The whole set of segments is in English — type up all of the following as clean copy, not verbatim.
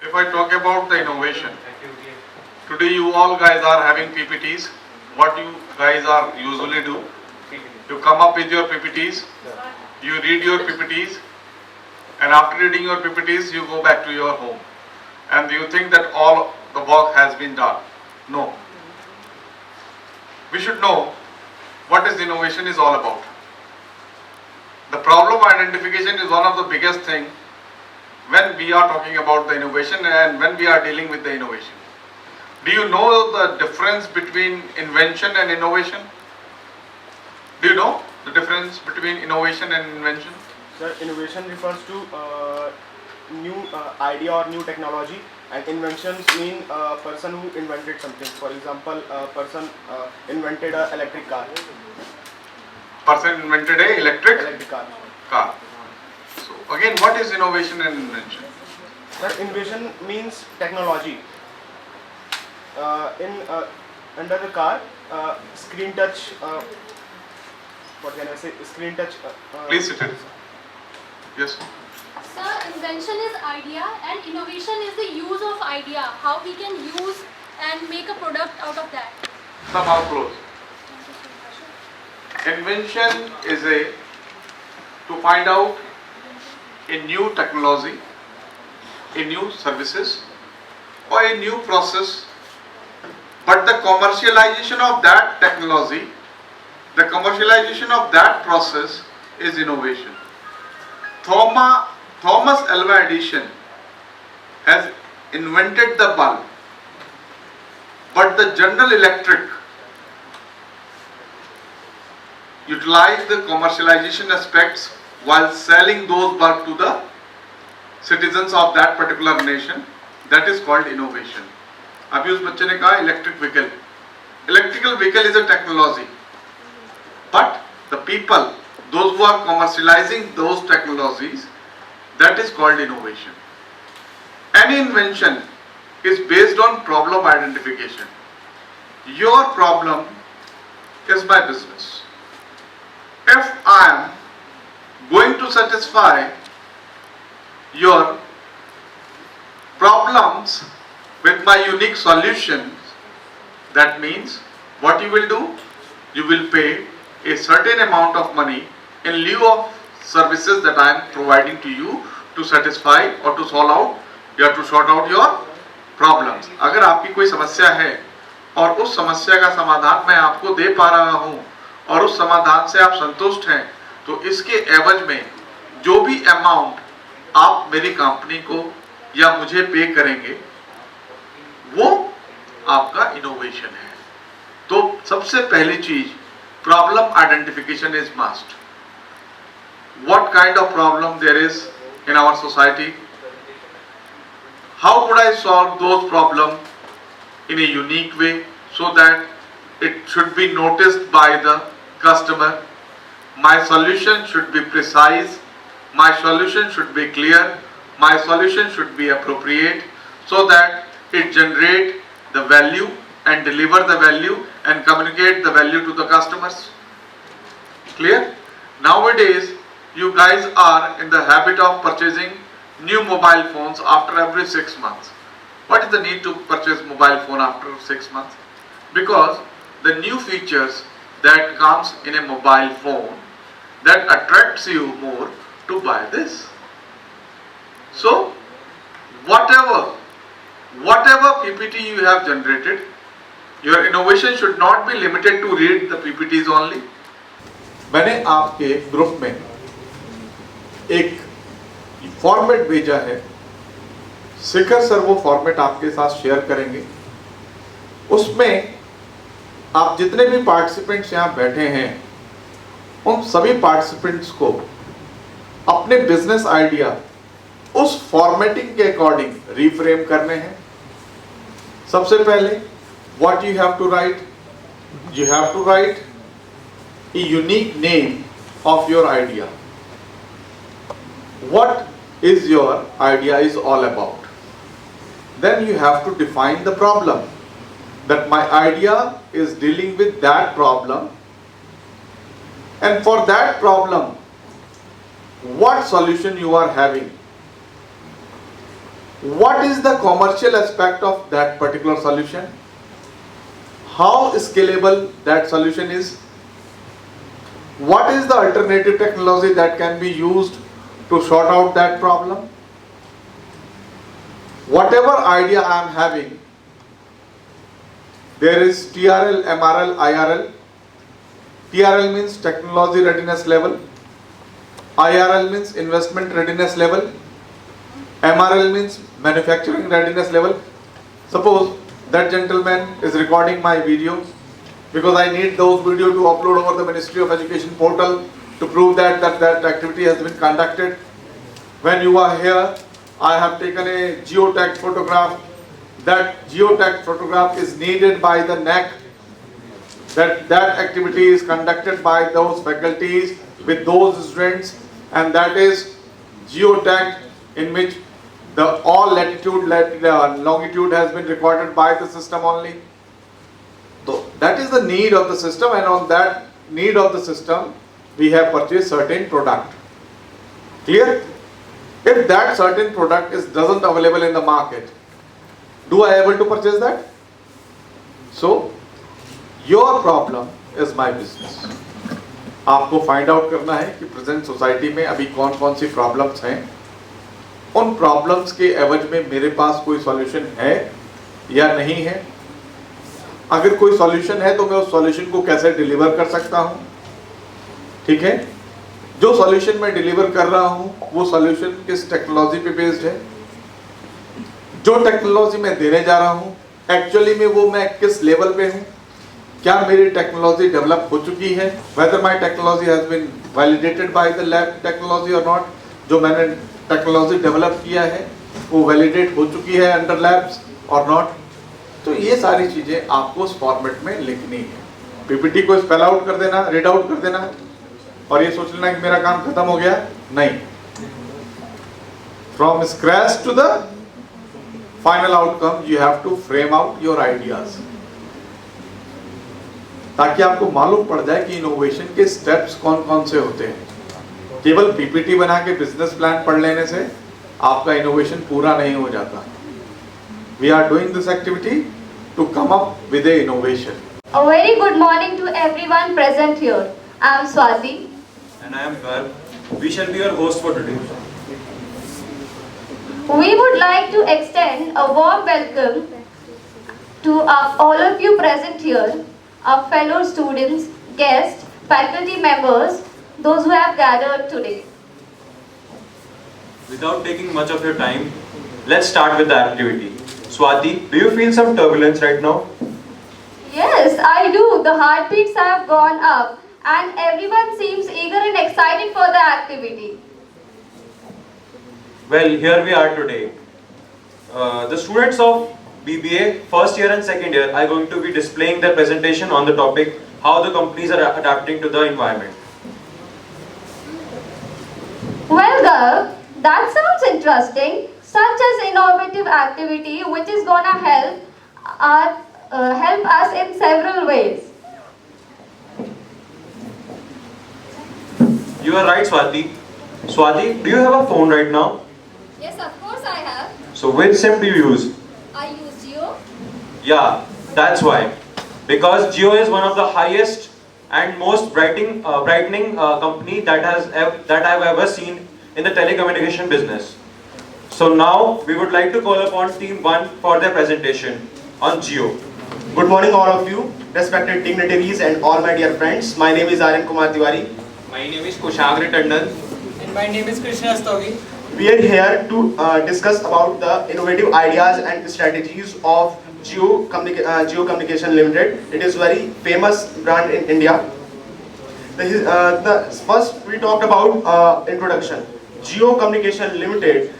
If I talk about the innovation, today you all guys are having PPTs. What you guys are usually do? You come up with your PPTs, you read your PPTs, and after reading your PPTs, you go back to your home. And you think that all the work has been done. No. We should know what is innovation is all about. The problem identification is one of the biggest thing when we are talking about the innovation and when we are dealing with the innovation. Do you know the difference between invention and innovation? Do you know the difference between innovation and invention? Sir, innovation refers to new idea or new technology, and inventions mean a person who invented something. For example, a person invented an electric car. Person invented a electric car. So again, what is innovation and invention? Sir, innovation means technology. Under the car, screen touch. What can I say? Screen touch. Please sit in. Yes. Sir, invention is idea and innovation is the use of idea. How we can use and make a product out of that. Somehow close. Invention is to find out a new technology, a new services, or a new process. But the commercialization of that technology, the commercialization of that process is innovation. Thomas Alva Edison has invented the bulb, but the General Electric utilized the commercialization aspects while selling those bulbs to the citizens of that particular nation. That is called innovation. अभी उस बच्चे ने कहा electric vehicle is a technology, but the people, those who are commercializing those technologies, that is called innovation. Any invention is based on problem identification. Your problem is my business. If I am going to satisfy your problems with my unique solutions, that means what you will do? You will pay a certain amount of money in lieu of services that I am providing to you to satisfy or to solve out or to sort out your problems. अगर आपकी कोई समस्या है और उस समस्या का समाधान मैं आपको दे पा रहा हूँ और उस समाधान से आप संतुष्ट हैं, तो इसके एवज में जो भी अमाउंट आप मेरी कंपनी को या मुझे पे करेंगे वो आपका इनोवेशन है. तो सबसे पहली चीज problem identification is must. What kind of problem there is in our society? How could I solve those problems in a unique way so that it should be noticed by the customer? My solution should be precise, my solution should be clear, my solution should be appropriate so that it generate the value and deliver the value and communicate the value to the customers. Clear? Nowadays, you guys are in the habit of purchasing new mobile phones after every 6 months. What is the need to purchase mobile phone after 6 months? Because the new features that comes in a mobile phone that attracts you more to buy this. So, whatever PPT you have generated, your innovation should not be limited to read the PPTs only. मैंने आपके group में एक format भेजा है. शिखर sir वो format आपके साथ share करेंगे. उसमें आप जितने भी पार्टिसिपेंट्स यहाँ बैठे हैं उन सभी पार्टिसिपेंट्स को अपने बिजनेस आइडिया उस फॉर्मेटिंग के अकॉर्डिंग रिफ्रेम करने हैं. सबसे पहले what you have to write, you have to write a unique name of your idea. What is your idea is all about. Then you have to define the problem, that my idea is dealing with that problem, and for that problem what solution you are having. what is the commercial aspect of that particular solution, how scalable that solution is, what is the alternative technology that can be used to sort out that problem. Whatever idea I am having, there is TRL, MRL, IRL. TRL means technology readiness level, IRL means investment readiness level, MRL means manufacturing readiness level. Suppose that gentleman is recording my video, because I need those videos to upload over the Ministry of Education portal to prove that that activity has been conducted. When you are here, I have taken a geotag photograph. That geotag photograph is needed by the NAC. That activity is conducted by those faculties with those students, and that is geotag, in which the all latitude, longitude has been recorded by the system only. So that is the need of the system, and on that need of the system we have purchased certain product. Clear? If that certain product doesn't available in the market, do I able to purchase that? So your problem is my business. आपको find out करना है कि present society में अभी कौन कौन सी problems हैं, उन प्रॉब्लम्स के एवज में मेरे पास कोई सॉल्यूशन है या नहीं है। अगर कोई सॉल्यूशन है तो मैं उस सॉल्यूशन को कैसे डिलीवर कर सकता हूं, ठीक है। जो सॉल्यूशन मैं डिलीवर कर रहा हूं वो सॉल्यूशन किस टेक्नोलॉजी पे बेस्ड है, जो टेक्नोलॉजी मैं देने जा रहा हूं एक्चुअली में वो मैं किस लेवल पे हूं, क्या मेरी टेक्नोलॉजी डेवलप हो चुकी है, whether my technology has been validated by the lab technology और नॉट, जो मैंने टेक्नोलॉजी डेवलप किया है वो वैलिडेट हो चुकी है अंडर लैब्स और नॉट। तो ये सारी चीजें आपको उस फॉर्मेट में लिखनी है। पीपीटी को स्पेल आउट कर देना, रीड आउट कर देना और ये सोच लेना कि मेरा काम खत्म हो गया, नहीं। From scratch to the final outcome you have to frame out your ideas, ताकि आपको मालूम पड़ जाए कि इनोवेशन के स्टेप्स कौन कौन से होते हैं। केवल पीपीटी बना के बिजनेस प्लान पढ़ लेने से आपका इनोवेशन पूरा नहीं हो जाता। We are doing this activity to come up with a innovation. A very good morning to everyone present here. I am Swati. And I am Garv. We shall be your host for today. We would like to extend a warm welcome to all of you present here, our fellow students, guests, faculty members, those who have gathered today. Without taking much of your time, let's start with the activity. Swati, do you feel some turbulence right now? Yes, I do. The heartbeats have gone up and everyone seems eager and excited for the activity. Well, here we are today. The students of BBA first year and second year are going to be displaying their presentation on the topic how the companies are adapting to the environment. Well, Gaurav, that sounds interesting. Such as innovative activity which is gonna help us in several ways. You are right, Swati. Swati, do you have a phone right now? Yes, of course I have. So which SIM do you use? I use Jio. Yeah, that's why. Because Jio is one of the highest and most brightening company that I've ever seen in the telecommunication business. So now we would like to call upon Team 1 for their presentation on Jio. Good morning all of you, respected dignitaries and all my dear friends. My name is Aryan Kumar Tiwari. My name is Kushagra Tandon. And my name is Krishna Astogi. We are here to discuss about the innovative ideas and strategies of Jio Communication Limited. It is very famous brand in India. First we talked about introduction. Jio Communication Limited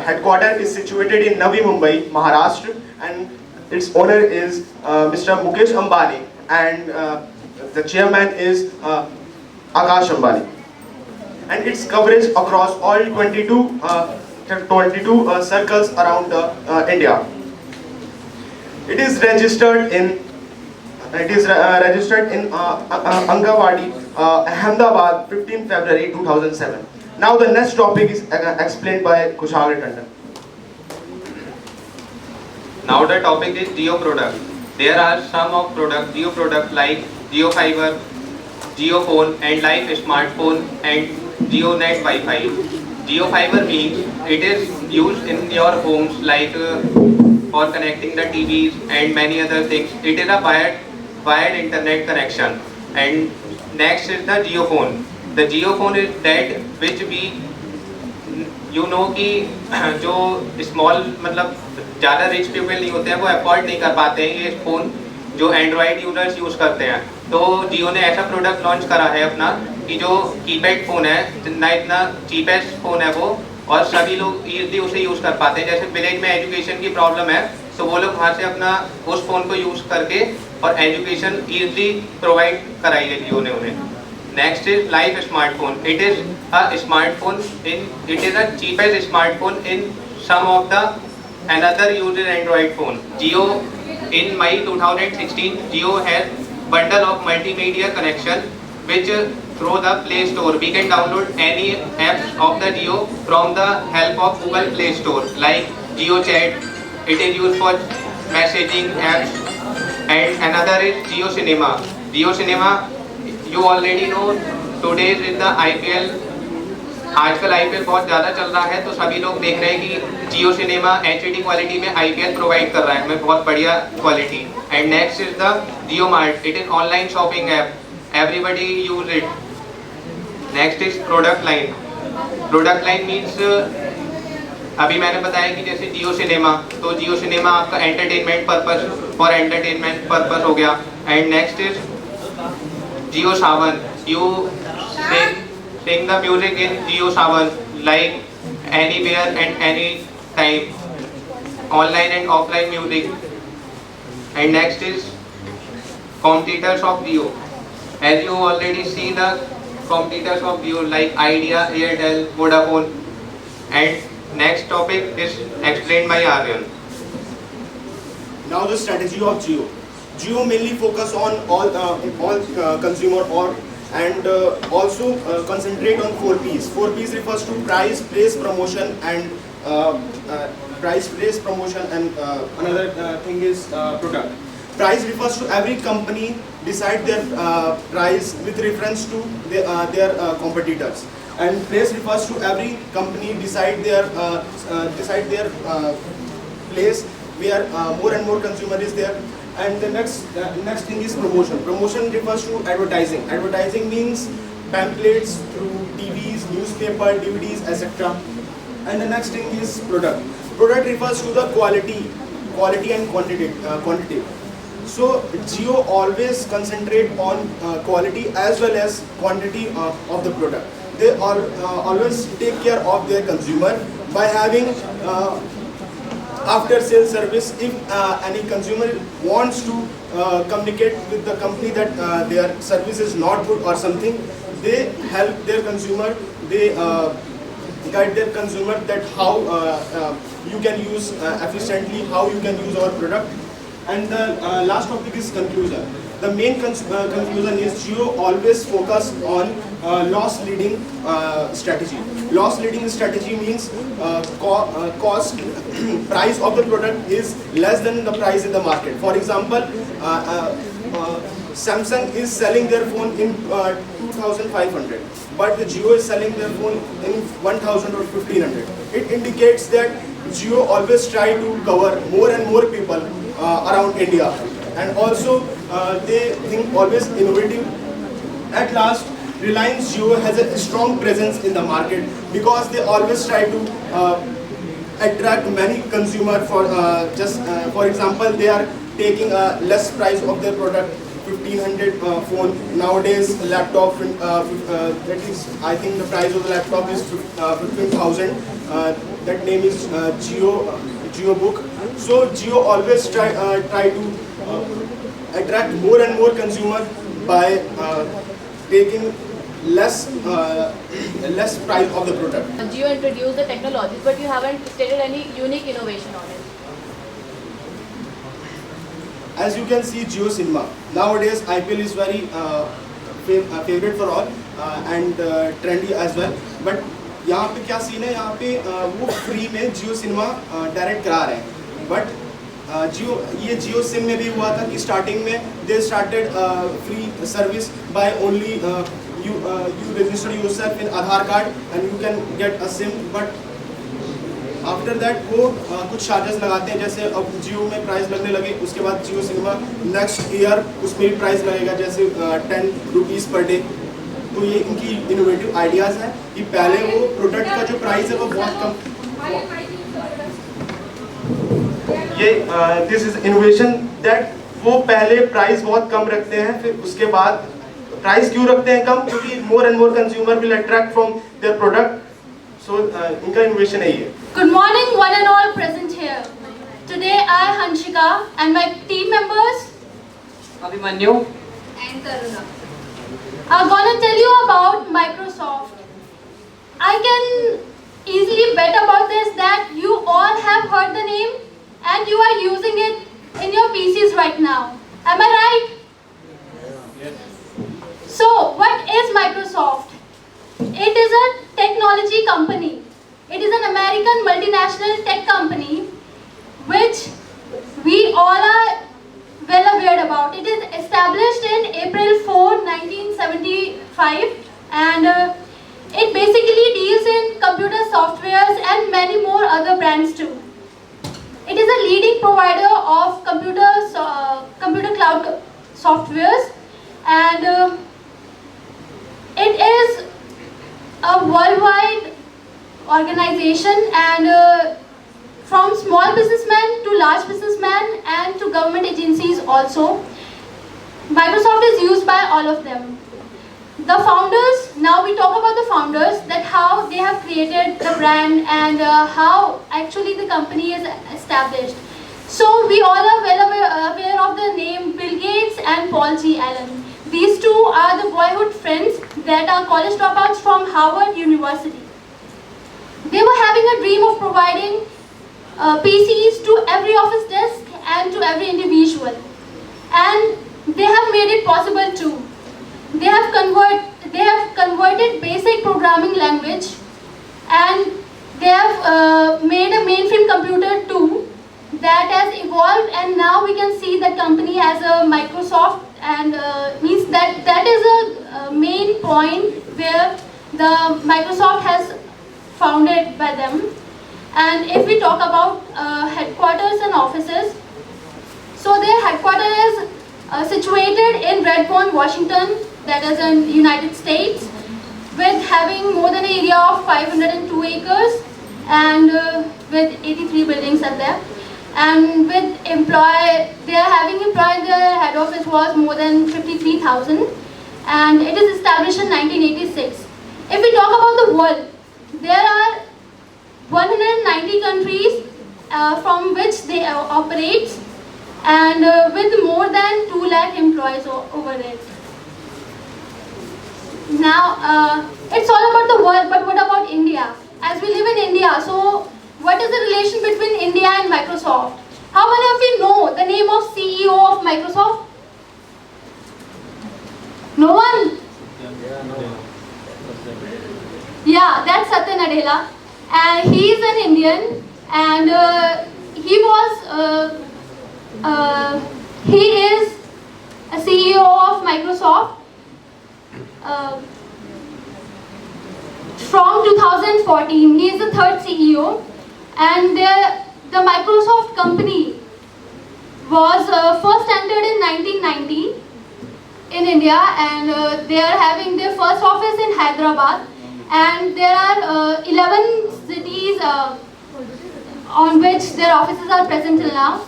headquarters is situated in Navi Mumbai, Maharashtra, and its owner is Mr. Mukesh Ambani, and the chairman is Akash Ambani. And its coverage across all 22 circles around India. It is registered in Angawadi, Ahmedabad, 15 February 2007. Now the next topic is explained by Kushagra Tandon. Now the topic is Jio product. There are some of Jio product like Jio Fiber, Jio Phone and Life Smartphone and Jio Net Wi-Fi. Jio Fiber means it is used in your homes like for connecting the TVs and many other things. It is a wired internet connection. And next is the Jio Phone. The Jio Phone is that which we कि जो small मतलब ज़्यादा rich people नहीं होते हैं वो afford नहीं कर पाते हैं ये फ़ोन जो एंड्रॉयड यूजर्स यूज़ करते हैं. तो जियो ने ऐसा प्रोडक्ट लॉन्च करा है अपना कि जो कीपैड फ़ोन है ना इतना चीपेस्ट फ़ोन है वो और सभी लोग ईजिली उसे यूज़ कर पाते हैं. जैसे विलेज में एजुकेशन की प्रॉब्लम है तो वो लोग वहाँ से अपना उस फ़ोन को यूज़ करके और एजुकेशन ईजिली प्रोवाइड कराई है जियो ने उन्हें. Next is Life Smartphone. It is a smartphone it is a cheapest smartphone in some of the another uses Android phone. Jio in May 2016, Jio has bundle of multimedia connection which through the Play Store we can download any apps of the Jio from the help of Google Play Store like Jio Chat. It is used for messaging apps and another is Jio Cinema. Jio Cinema you already know today's is the IPL. आजकल IPL बहुत ज़्यादा चल रहा है तो सभी लोग देख रहे हैं कि जियो सिनेमा HD क्वालिटी में IPL प्रोवाइड कर रहा है में बहुत बढ़िया quality. And next is the Jio mart. It is online shopping app. Everybody use it. Next is product line. Product line means अभी मैंने बताया कि जैसे जियो सिनेमा तो जियो सिनेमा आपका एंटरटेनमेंट पर्पस हो गया. And next is Jio Savan. You sing the music in Jio Savan like anywhere and any time, online and offline music. And next is competitors of Jio. As you already see the competitors of Jio like Idea, Airtel, Vodafone. And next topic is explained by Aryan. Now the strategy of Jio. Jio mainly focus on all consumer and also concentrate on 4 P's. 4 P's refers to price, place, promotion and another thing is product. Price refers to every company decide their price with reference to their competitors. And place refers to every company decide their place where more and more consumer is there. And the next thing is promotion. Promotion refers to advertising. Advertising means pamphlets through TVs, newspaper, DVDs, etc. And the next thing is product. Product refers to the quality and quantity. So Jio always concentrate on quality as well as quantity of the product. They always take care of their consumer by having after sales service. If any consumer wants to communicate with the company that their service is not good or something, they help their consumer, they guide their consumer that how you can use efficiently, how you can use our product. And the last topic is conclusion. The main conclusion is Jio always focus on loss leading strategy. Loss leading strategy means cost price of the product is less than the price in the market. For example, Samsung is selling their phone in 2,500, but the Jio is selling their phone in 1,000 or 1,500. It indicates that Jio always try to cover more and more people around India, and also they think always innovative. At last, Reliance Jio has a strong presence in the market because they always try to attract many consumer for for example, they are taking a less price of their product, 1,500 phone. Nowadays laptop that is, I think the price of the laptop is 15,000. That name is Jio Book. So Jio always try to attract more and more consumer by taking less price of the product. Jio introduced the technologies, but you haven't stated any unique innovation on it. As you can see, Jio Cinema. Nowadays IPL is very favorite for all and trendy as well. But यहाँ पे क्या scene है, यहाँ पे वो free में जियो cinema direct करा रहे हैं. बट जियो सिम में भी हुआ था कि स्टार्टिंग में they started free service by only you register yourself in Aadhaar card and you can get a SIM, but after that वो कुछ चार्जेस लगाते हैं, जैसे अब जियो में प्राइस लगने लगे, उसके बाद जियो सिनेमा नेक्स्ट ईयर उसमें भी प्राइस लगेगा, जैसे 10 रुपीज़ पर डे। तो ये इनकी इनोवेटिव आइडियाज़ हैं कि पहले वो प्रोडक्ट का जो प्राइस है वो बहुत कम, ये दिस इज इनोवेशन दैट वो पहले प्राइस बहुत कम रखते हैं, फिर उसके बाद प्राइस क्यों रखते हैं कम, क्योंकि more and more consumer will attract from their product. So इनका इनोवेशन है ये। Good morning, one and all present here. Today I, Hanshika, and my team members Abhimanyu And Taruna. are gonna tell you about Microsoft. I can easily bet about this that you all have heard the name and you are using it in your PCs right now. Am I right? So, what is Microsoft? It is a technology company. It is an American multinational tech company which we all are well aware about. It is established in April 4, 1975 and it basically deals in computer softwares and many more other brands too. It is a leading provider of computer cloud softwares and it is a worldwide organization and from small businessmen to large businessmen and to government agencies also. Microsoft is used by all of them. The founders, now we talk about the founders, that how they have created the brand and how actually the company is established. So we all are well aware of the name Bill Gates and Paul G. Allen. These two are the boyhood friends that are college dropouts from Harvard University. They were having a dream of providing PCs to every office desk and to every individual. And they have made it possible too. They have converted basic programming language and they have made a mainframe computer too that has evolved, and now we can see that company as a Microsoft, and means that is a main point where the Microsoft has founded by them. And if we talk about headquarters and offices, so their headquarters is situated in Redmond, Washington, that is in United States, with having more than an area of 502 acres and with 83 buildings are there. And with they are having employed, their head office was more than 53,000 and it is established in 1986. If we talk about the world, there are 190 countries from which they operate and with more than 2 lakh employees over it. Now, it's all about the world, but what about India? As we live in India, so what is the relation between India and Microsoft? How many of you know the name of CEO of Microsoft? No one? Yeah, that's Satya Nadella. And he is an Indian and he is a CEO of Microsoft from 2014. He is the third CEO, and the Microsoft company was first entered in 1990 in India, and they are having their first office in Hyderabad, and there are 11 cities on which their offices are present till now.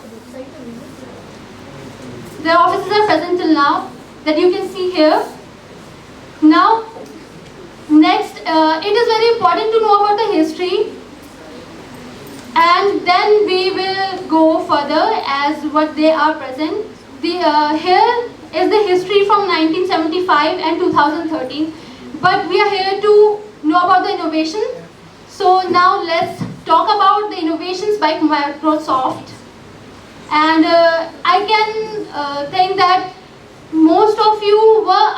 Their offices are present till now that you can see here. Now, next, it is very important to know about the history, and then we will go further as what they are present. Here is the history from 1975 and 2013, but we are here to know about the innovation. So now let's talk about the innovations by Microsoft. And I can think that most of you were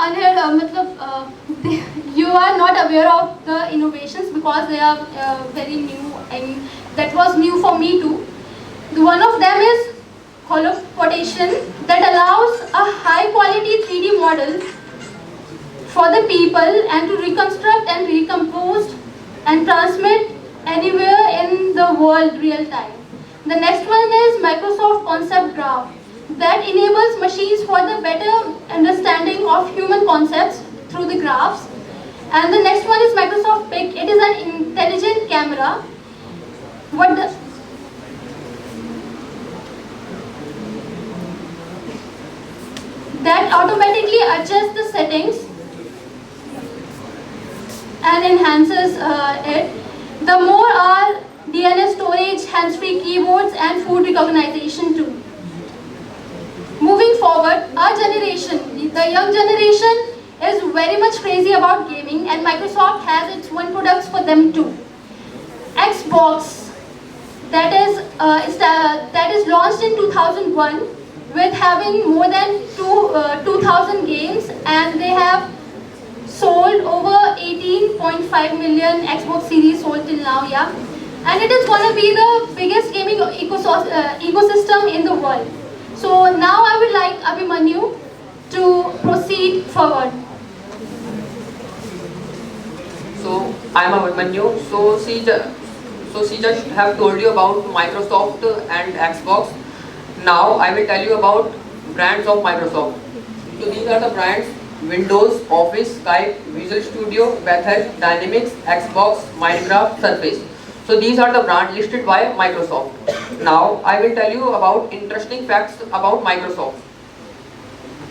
you are not aware of the innovations because they are very new, and that was new for me too. One of them is holoportation that allows a high quality 3D model for the people and to reconstruct and recompose and transmit anywhere in the world real time. The next one is Microsoft Concept Graph that enables machines for the better understanding of human concepts through the graphs. And the next one is Microsoft Pic. It is an intelligent camera. That automatically adjusts the settings and enhances it. The more are DNS storage, hands-free keyboards and food recognition too. Moving forward, our generation, the young generation is very much crazy about gaming and Microsoft has its own products for them too. Xbox, that is launched in 2001 with having more than 2,000 games, and they have sold over 18.5 million Xbox Series sold till now, yeah. And it is going to be the biggest gaming ecosystem in the world. So now I would like Abhimanyu to proceed forward. So I am Abhimanyu. So she just have told you about Microsoft and Xbox. Now I will tell you about brands of Microsoft. So these are the brands: Windows, Office, Skype, Visual Studio, Bethel, Dynamics, Xbox, Minecraft, Surface. So these are the brands listed by Microsoft. Now I will tell you about interesting facts about Microsoft.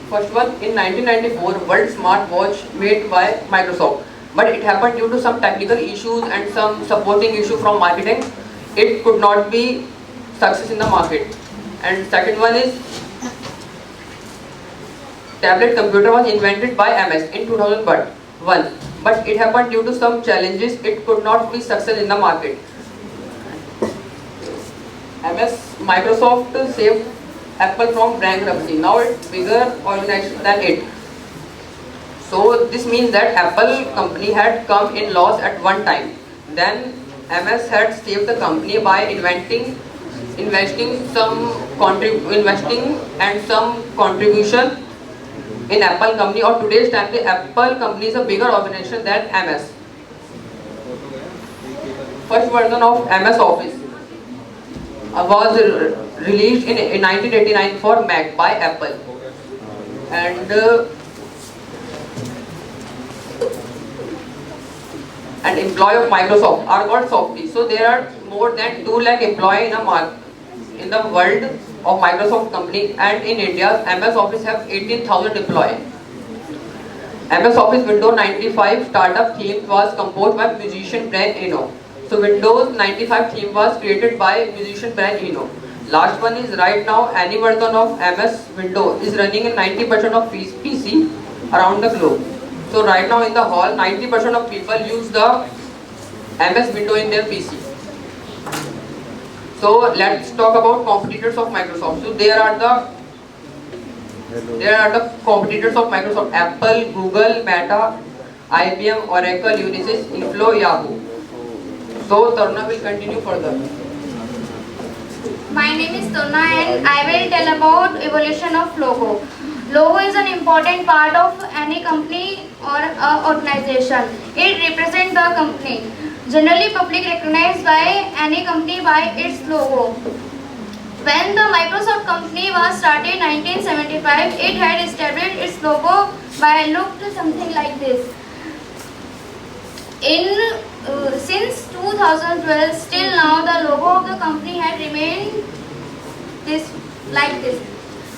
First one, in 1994, World Smartwatch made by Microsoft, but it happened due to some technical issues and some supporting issue from marketing. It could not be success in the market. And second one is, tablet computer was invented by MS in 2001, but it happened due to some challenges. It could not be success in the market. Microsoft saved Apple from bankruptcy. Now it's bigger organization than it. So this means that Apple company had come in loss at one time. Then MS had saved the company by investing and some contribution in Apple company, or today's time the Apple company is a bigger organization than MS. First version of MS Office was released in 1989 for Mac by Apple, and employee of Microsoft are called Softies. So there are more than 2 lakh employees in the world of Microsoft company, and in India MS Office have 18,000 employees. MS Office Windows 95 startup theme was composed by musician Brian Eno. So Windows 95 theme was created by musician Brian Eno. Last one is, right now any version of MS Windows is running in 90% of PC around the globe. So right now in the hall, 90% of people use the MS Windows in their PC. So let's talk about competitors of Microsoft. So there are the competitors of Microsoft: Apple, Google, Meta, IBM, Oracle, Unisys, Inflo, Yahoo. So Taruna will continue further. My name is Tona and I will tell about evolution of logo. Logo is an important part of any company or organization. It represents the company. Generally, public recognized by any company by its logo. When the Microsoft company was started in 1975, it had established its logo by looked something like this. Since 2012, still now the logo of the company had remained like this.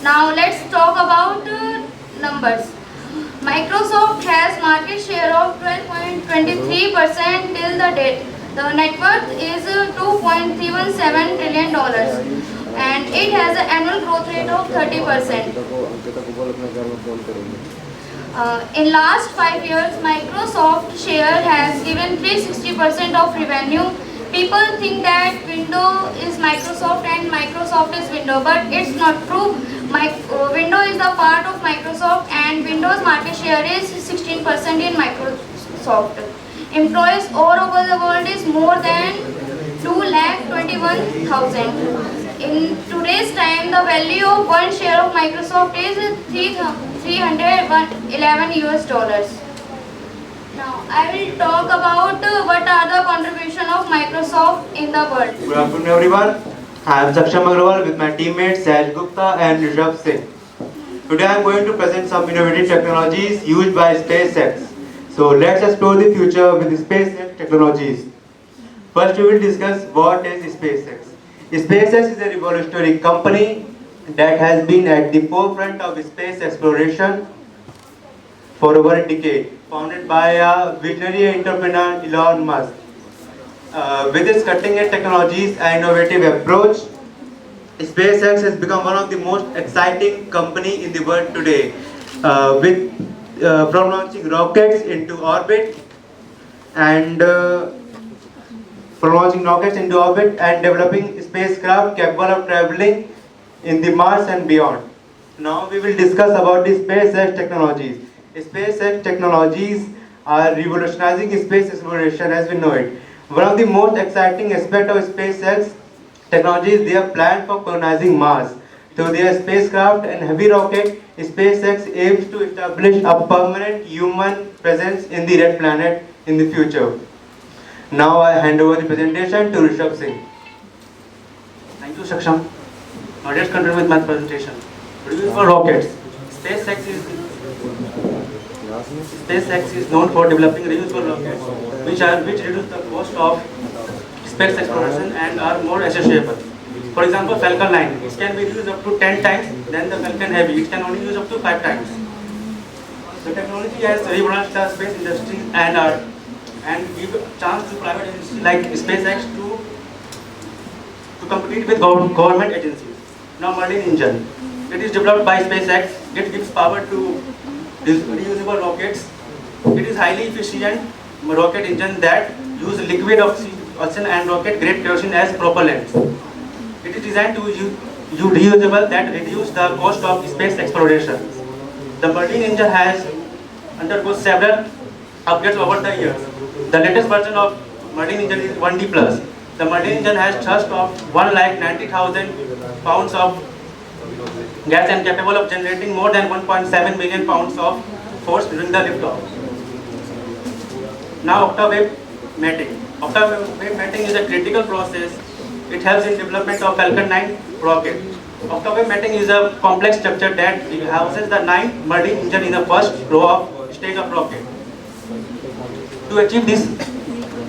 Now let's talk about numbers. Microsoft has market share of 12.23% till the date. The net worth is $2.317 trillion and it has an annual growth rate of 30%. In last 5 years, Microsoft share has given 360% of revenue. People think that Windows is Microsoft and Microsoft is Windows, but it's not true. Windows is the part of Microsoft and Windows market share is 16% in Microsoft. Employees all over the world is more than 2,21,000. In today's time, the value of one share of Microsoft is 311 US dollars. Now, I will talk about what are the contribution of Microsoft in the world. Good afternoon, everyone. I am Saksham Agrawal with my teammates Saj Gupta and Rishabh Singh. Today I am going to present some innovative technologies used by SpaceX. So let's explore the future with SpaceX technologies. First we will discuss what is SpaceX. SpaceX is a revolutionary company that has been at the forefront of space exploration for over a decade, founded by a visionary entrepreneur Elon Musk. With its cutting-edge technologies and innovative approach, SpaceX has become one of the most exciting company in the world today, from launching rockets into orbit and developing spacecraft capable of traveling in the Mars and beyond. Now we will discuss about the SpaceX technologies. SpaceX technologies are revolutionizing space exploration as we know it. One of the most exciting aspects of SpaceX technology is their plan for colonizing Mars. Through their spacecraft and heavy rocket, SpaceX aims to establish a permanent human presence in the red planet in the future. Now I hand over the presentation to Rishabh Singh. Thank you, Saksham. Now let's continue with my presentation. For rockets, SpaceX is known for developing reusable rockets, which reduce the cost of space exploration and are more accessible. For example, Falcon 9, it can be used up to 10 times than the Falcon Heavy. It can only use up to 5 times. The technology has revolutionized the space industry and give a chance to private agencies like SpaceX to compete with government agencies. Now, Merlin engine. It is developed by SpaceX. It gives power to reusable rockets. It is highly efficient rocket engine that use liquid oxygen and rocket grade kerosene as propellants. It is designed to use reusable that reduce the cost of space exploration. The Merlin engine has undergone several upgrades over the years. The latest version of Merlin engine is 1D+. The Merlin engine has thrust of 1,90,000 pounds of gas and capable of generating more than 1.7 million pounds of force during the liftoff. Now, octawave mating. Octawave mating is a critical process. It helps in development of Falcon 9 rocket. Octawave mating is a complex structure that houses the 9 Merlin engine in the first row of stage of rocket. To achieve this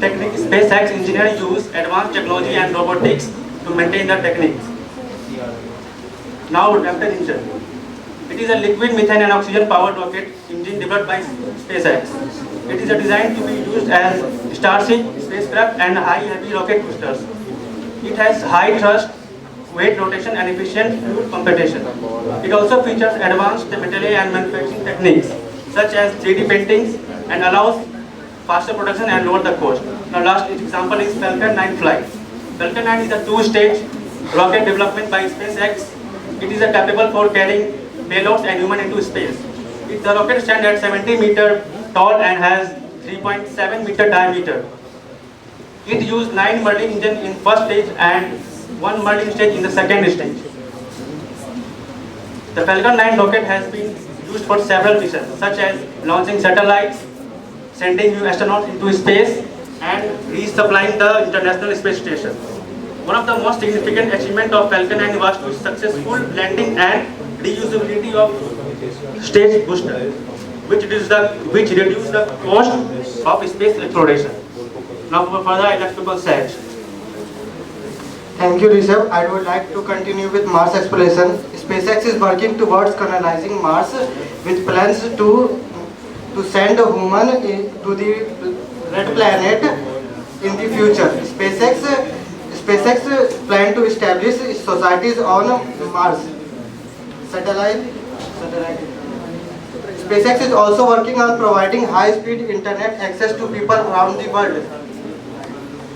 technique, SpaceX engineers use advanced technology and robotics to maintain the techniques. Now, Raptor engine. It is a liquid methane and oxygen powered rocket engine developed by SpaceX. It is designed to be used as Starship spacecraft and high heavy rocket boosters. It has high thrust, weight rotation and efficient fuel compensation. It also features advanced material and manufacturing techniques such as 3D paintings and allows faster production and lower the cost. Now last example is Falcon 9 flight. Falcon 9 is a two-stage rocket development by SpaceX. It is capable for carrying payloads and humans into space. The rocket stands at 70 meters tall and has 3.7 meter diameter. It used 9 Merlin engine in first stage and 1 Merlin stage in the second stage. The Falcon 9 rocket has been used for several missions such as launching satellites, sending new astronauts into space and resupplying the International Space Station. One of the most significant achievements of Falcon 9 was to successful landing and reusability of stage booster, which reduced the cost of space exploration. Now further I like to proceed. Thank you, Rishabh. I would like to continue with Mars exploration. SpaceX is working towards colonizing Mars with plans to send a human to the red planet in the future. SpaceX plan to establish societies on Mars. Satellite. SpaceX is also working on providing high-speed internet access to people around the world.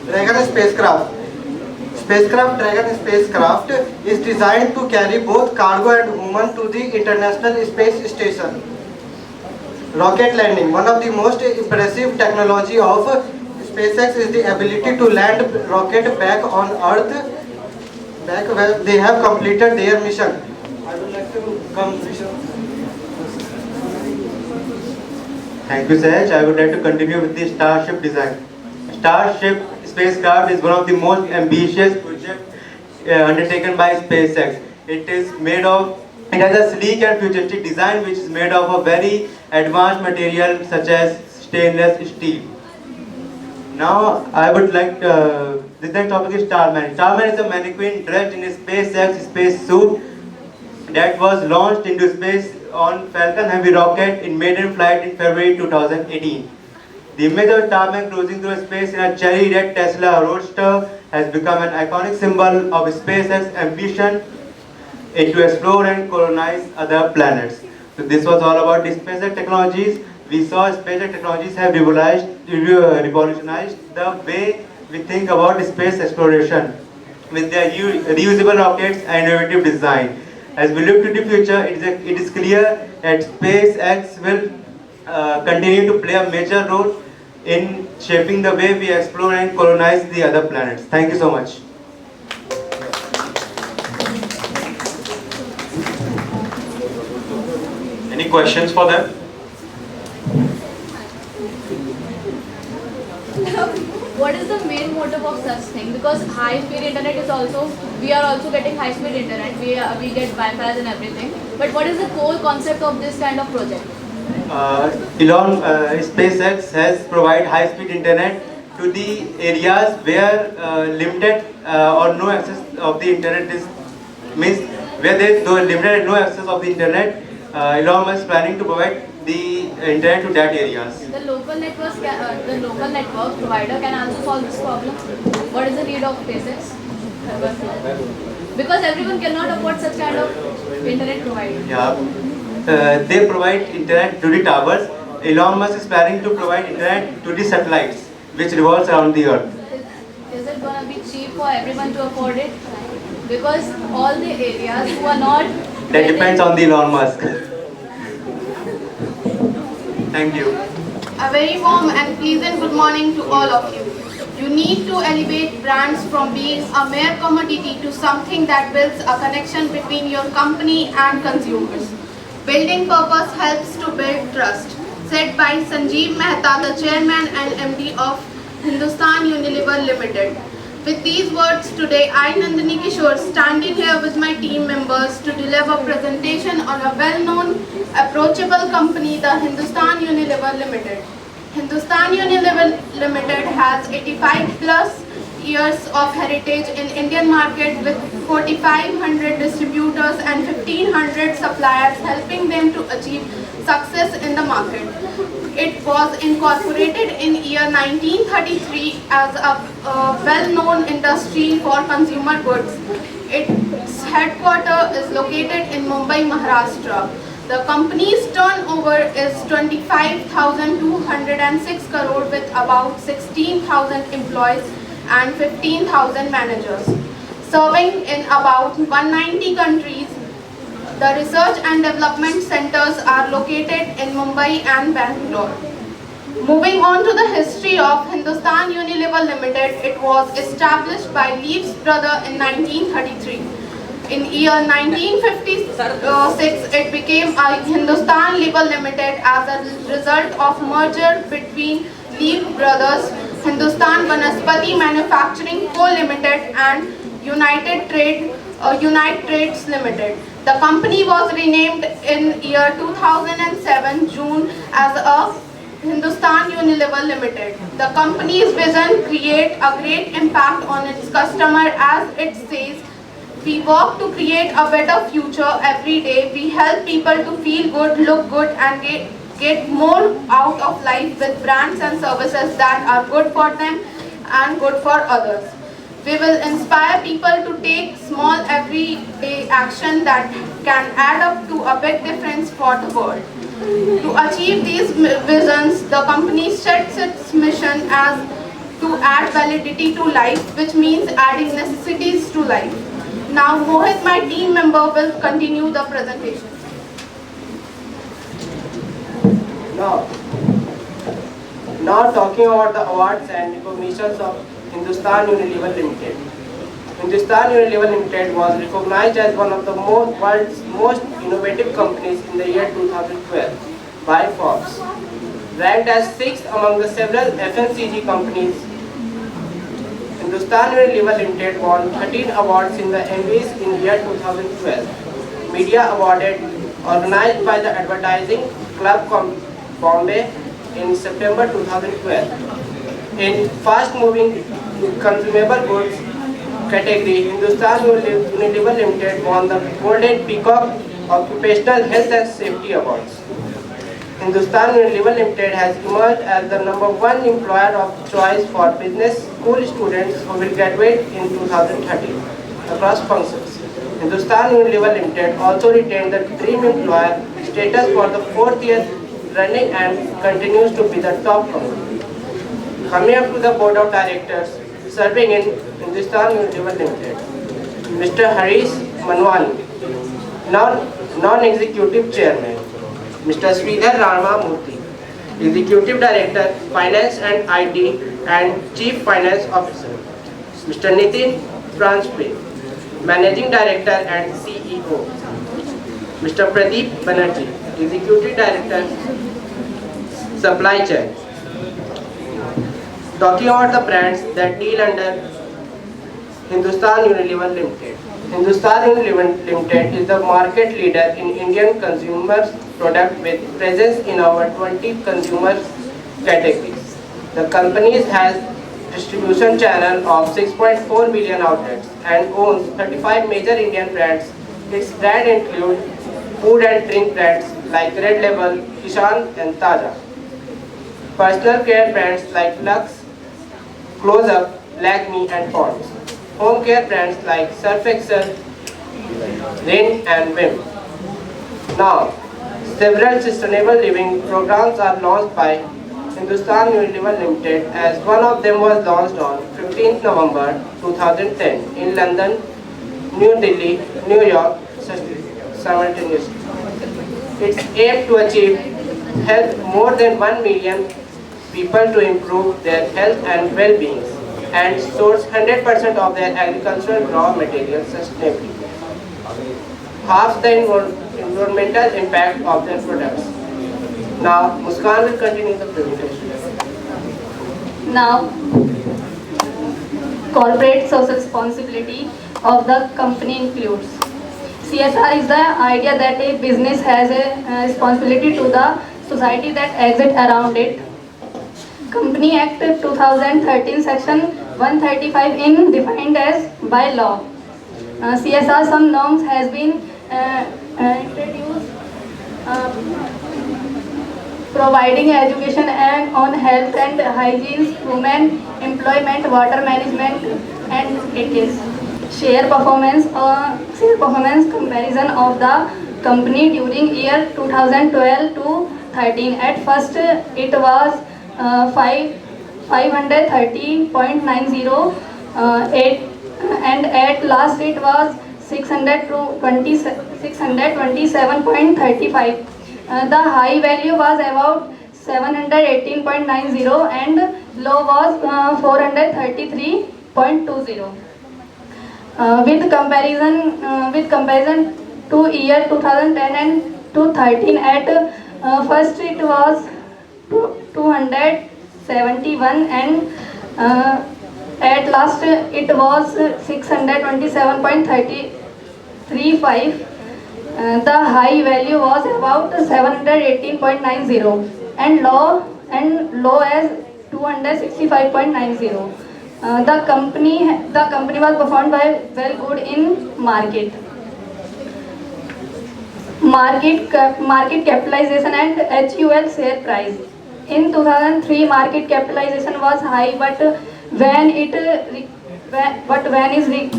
Dragon spacecraft. Dragon spacecraft is designed to carry both cargo and human to the International Space Station. Rocket landing. One of the most impressive technology of SpaceX is the ability to land rocket back on Earth back where they have completed their mission. I would like to come. Thank you, Sahaj. I would like to continue with the Starship design. Starship spacecraft is one of the most ambitious projects undertaken by SpaceX. It has a sleek and futuristic design which is made of a very advanced material such as stainless steel. Now, I would like the next topic is Starman. Starman is a mannequin dressed in a SpaceX space suit that was launched into space on Falcon Heavy rocket in maiden flight in February 2018. The image of Starman cruising through space in a cherry red Tesla Roadster has become an iconic symbol of SpaceX's ambition to explore and colonize other planets. So this was all about the SpaceX technologies. We saw SpaceX technologies have revolutionized the way we think about space exploration with their reusable rockets and innovative design. As we look to the future, it is clear that SpaceX will continue to play a major role in shaping the way we explore and colonize the other planets. Thank you so much. Any questions for them? What is the main motive of such thing? Because high-speed internet is also, we are also getting high-speed internet. We get Wi-Fi and everything. But what is the core concept of this kind of project? SpaceX has provided high-speed internet to the areas where limited or no access of the internet is means where there is limited and no access of the internet. Elon Musk is planning to provide the internet to that areas. The local network provider can also solve this problem. What is the need of SpaceX? Because everyone cannot afford such kind of internet provider. Yeah, they provide internet to the towers. Elon Musk is planning to provide internet to the satellites, which revolves around the Earth. Is it gonna be cheap for everyone to afford it? Because all the areas who are not. That depends on the Elon Musk. Thank you. A very warm and pleasant good morning to all of you. You need to elevate brands from being a mere commodity to something that builds a connection between your company and consumers. Building purpose helps to build trust. Said by Sanjeev Mehta, the chairman and MD of Hindustan Unilever Limited. With these words today, I, Nandini Kishore, standing here with my team members to deliver presentation on a well-known, approachable company, the Hindustan Unilever Limited. Hindustan Unilever Limited has 85 plus years of heritage in Indian market with 4,500 distributors and 1,500 suppliers helping them to achieve success in the market. It was incorporated in year 1933 as a well-known industry for consumer goods. Its headquarters is located in Mumbai, Maharashtra. The company's turnover is 25,206 crore with about 16,000 employees and 15,000 managers. Serving in about 190 countries, the research and development centers are located in Mumbai and Bangalore. Moving on to the history of Hindustan Unilever Limited, it was established by Leaf's brother in 1933. In year 1956, it became a Hindustan Lever Limited as a result of merger between Leaf brothers, Hindustan Vanaspati Manufacturing Co Limited and Unite Trades Limited. The company was renamed in year 2007 June as a Hindustan Unilever Limited. The company's vision create a great impact on its customer as it says, we work to create a better future every day. We help people to feel good, look good and get more out of life with brands and services that are good for them and good for others. We will inspire people to take small everyday action that can add up to a big difference for the world. To achieve these visions, the company sets its mission as to add validity to life, which means adding necessities to life. Now Mohit, my team member, will continue the presentation. Now talking about the awards and recognitions of Hindustan Unilever Limited. Hindustan Unilever Limited was recognized as one of the world's most innovative companies in the year 2012 by Forbes. Ranked as 6th among the several FMCG companies, Hindustan Unilever Limited won 13 awards in the Emmys in year 2012. Media awarded organized by the Advertising Club Bombay in September 2012. In fast-moving consumable goods category, Hindustan Unilever Limited won the Golden Peacock Occupational Health and Safety Awards. Hindustan Unilever Limited has emerged as the #1 employer of choice for business school students who will graduate in 2013 across functions. Hindustan Unilever Limited also retained the Dream Employer status for the 4th year running and continues to be the top company. Coming up to the Board of Directors serving in Hindustan Unilever Limited, Mr. Harish Manwani, Non-Executive Chairman, Mr. Sridhar Rama Murthy, Executive Director, Finance and IT and Chief Finance Officer, Mr. Nitin Franspre, Managing Director and CEO, Mr. Pradeep Banerjee, Executive Director, Supply Chain. Talking about the brands that deal under Hindustan Unilever Limited. Hindustan Unilever Limited is the market leader in Indian consumer product with presence in over 20 consumer categories. The company has distribution channel of 6.4 million outlets and owns 35 major Indian brands. Its brands include food and drink brands like Red Label, Kishan and Taja. Personal care brands like Lux, Close Up, Lakme and Pond's. Home care brands like Surf Excel, Rin and Vim. Now, several sustainable living programs are launched by Hindustan Unilever Limited, as one of them was launched on 15th November 2010 in London, New Delhi, New York simultaneously. Its aim to achieve help more than 1 million people to improve their health and well-being and source 100% of their agricultural raw materials sustainably. Half the environmental impact of their products. Now, Muskan will continue the presentation. Now, corporate social responsibility of the company includes CSR is the idea that a business has a responsibility to the society that exists around it. Company Act 2013 Section 135 in defined as by law. CSR some norms has been introduced providing education and on health and hygiene, women employment, water management, and it is share performance comparison of the company during year 2012 to 13. At first it was 530.90 and at last it was 627.35. The high value was about 718.90 and low was 433.20. With comparison to year 2010 and 2013, at first it was 271 and at last it was 627.35. The high value was about 718.90 and low as 265.90. The company was performed by well good in market. Market capitalization and HUL share price. In 2003, market capitalization was high, but when it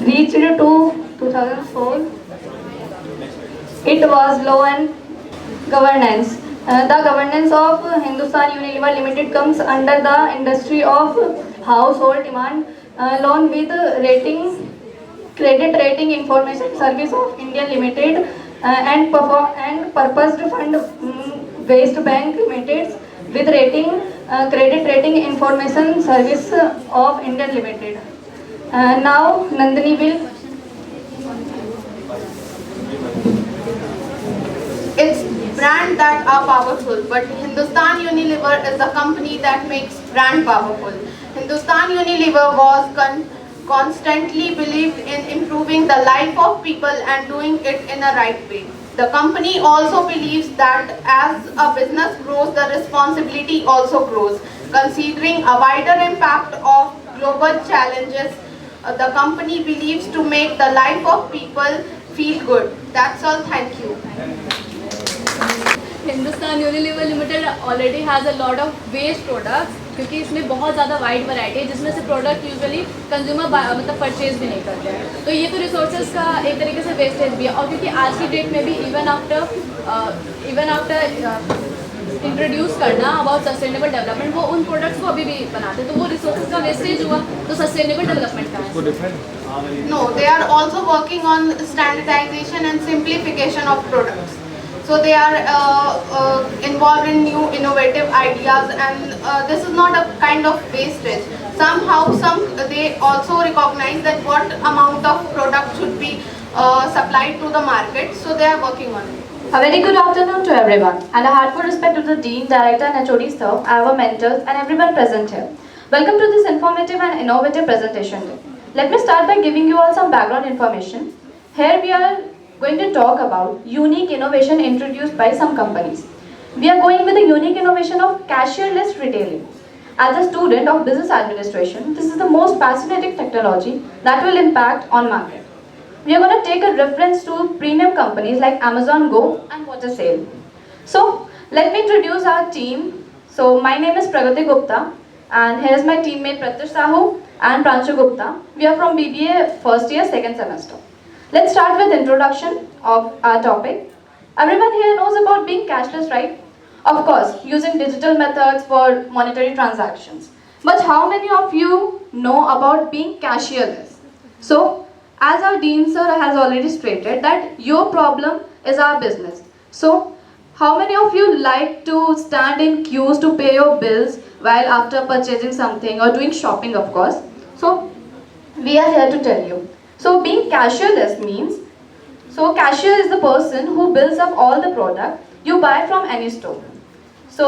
reached to 2004, it was low. And governance. The governance of Hindustan Unilever Limited comes under the industry of household demand loan with credit rating information service of India Limited and purposed fund based bank limited with credit rating information service of India Limited. Now Nandini will. It's brands that are powerful, but Hindustan Unilever is the company that makes brand powerful. Hindustan Unilever was constantly believed in improving the life of people and doing it in a right way. The company also believes that as a business grows, the responsibility also grows. Considering a wider impact of global challenges, the company believes to make the life of people feel good. That's all. Thank you. Hindustan Unilever Limited already has a lot of waste products, क्योंकि इसमें बहुत ज़्यादा wide variety है जिसमें से product usually consumer मतलब purchase भी नहीं करते हैं। तो ये तो रिसोर्सेज का एक तरीके से वेस्टेज भी है। और क्योंकि आज की डेट में भी इवन आफ्टर इंट्रोड्यूस करना अबाउट सस्टेनेबल डेवलपमेंट, वो उन प्रोडक्ट्स को अभी भी बनाते हैं, तो वो रिसोर्सेज का वेस्टेज हुआ, तो सस्टेनेबल डेवलपमेंट का है। No, they are also working on standardization and simplification of products. So they are involved in new innovative ideas, and this is not a kind of wastage. Somehow, they also recognize that what amount of product should be supplied to the market. So they are working on it. A very good afternoon to everyone, and a heartfelt respect to the Dean, Director and HOD staff, our mentors and everyone present here. Welcome to this informative and innovative presentation day. Let me start by giving you all some background information. Here we are going to talk about unique innovation introduced by some companies. We are going with the unique innovation of cashierless retailing. As a student of business administration, this is the most fascinating technology that will impact on market. We are going to take a reference to premium companies like Amazon Go and Water Sale. So let me introduce our team. So my name is Pragati Gupta, and here is my teammate Pratyush Sahu and Pranshu Gupta. We are from BBA first year, second semester. Let's start with introduction of our topic. Everyone here knows about being cashless, right? Of course, using digital methods for monetary transactions. But how many of you know about being cashierless? So, as our Dean sir has already stated that your problem is our business. So, how many of you like to stand in queues to pay your bills while after purchasing something or doing shopping, of course? So, we are here to tell you. So being cashierless means, so cashier is the person who builds up all the product you buy from any store. So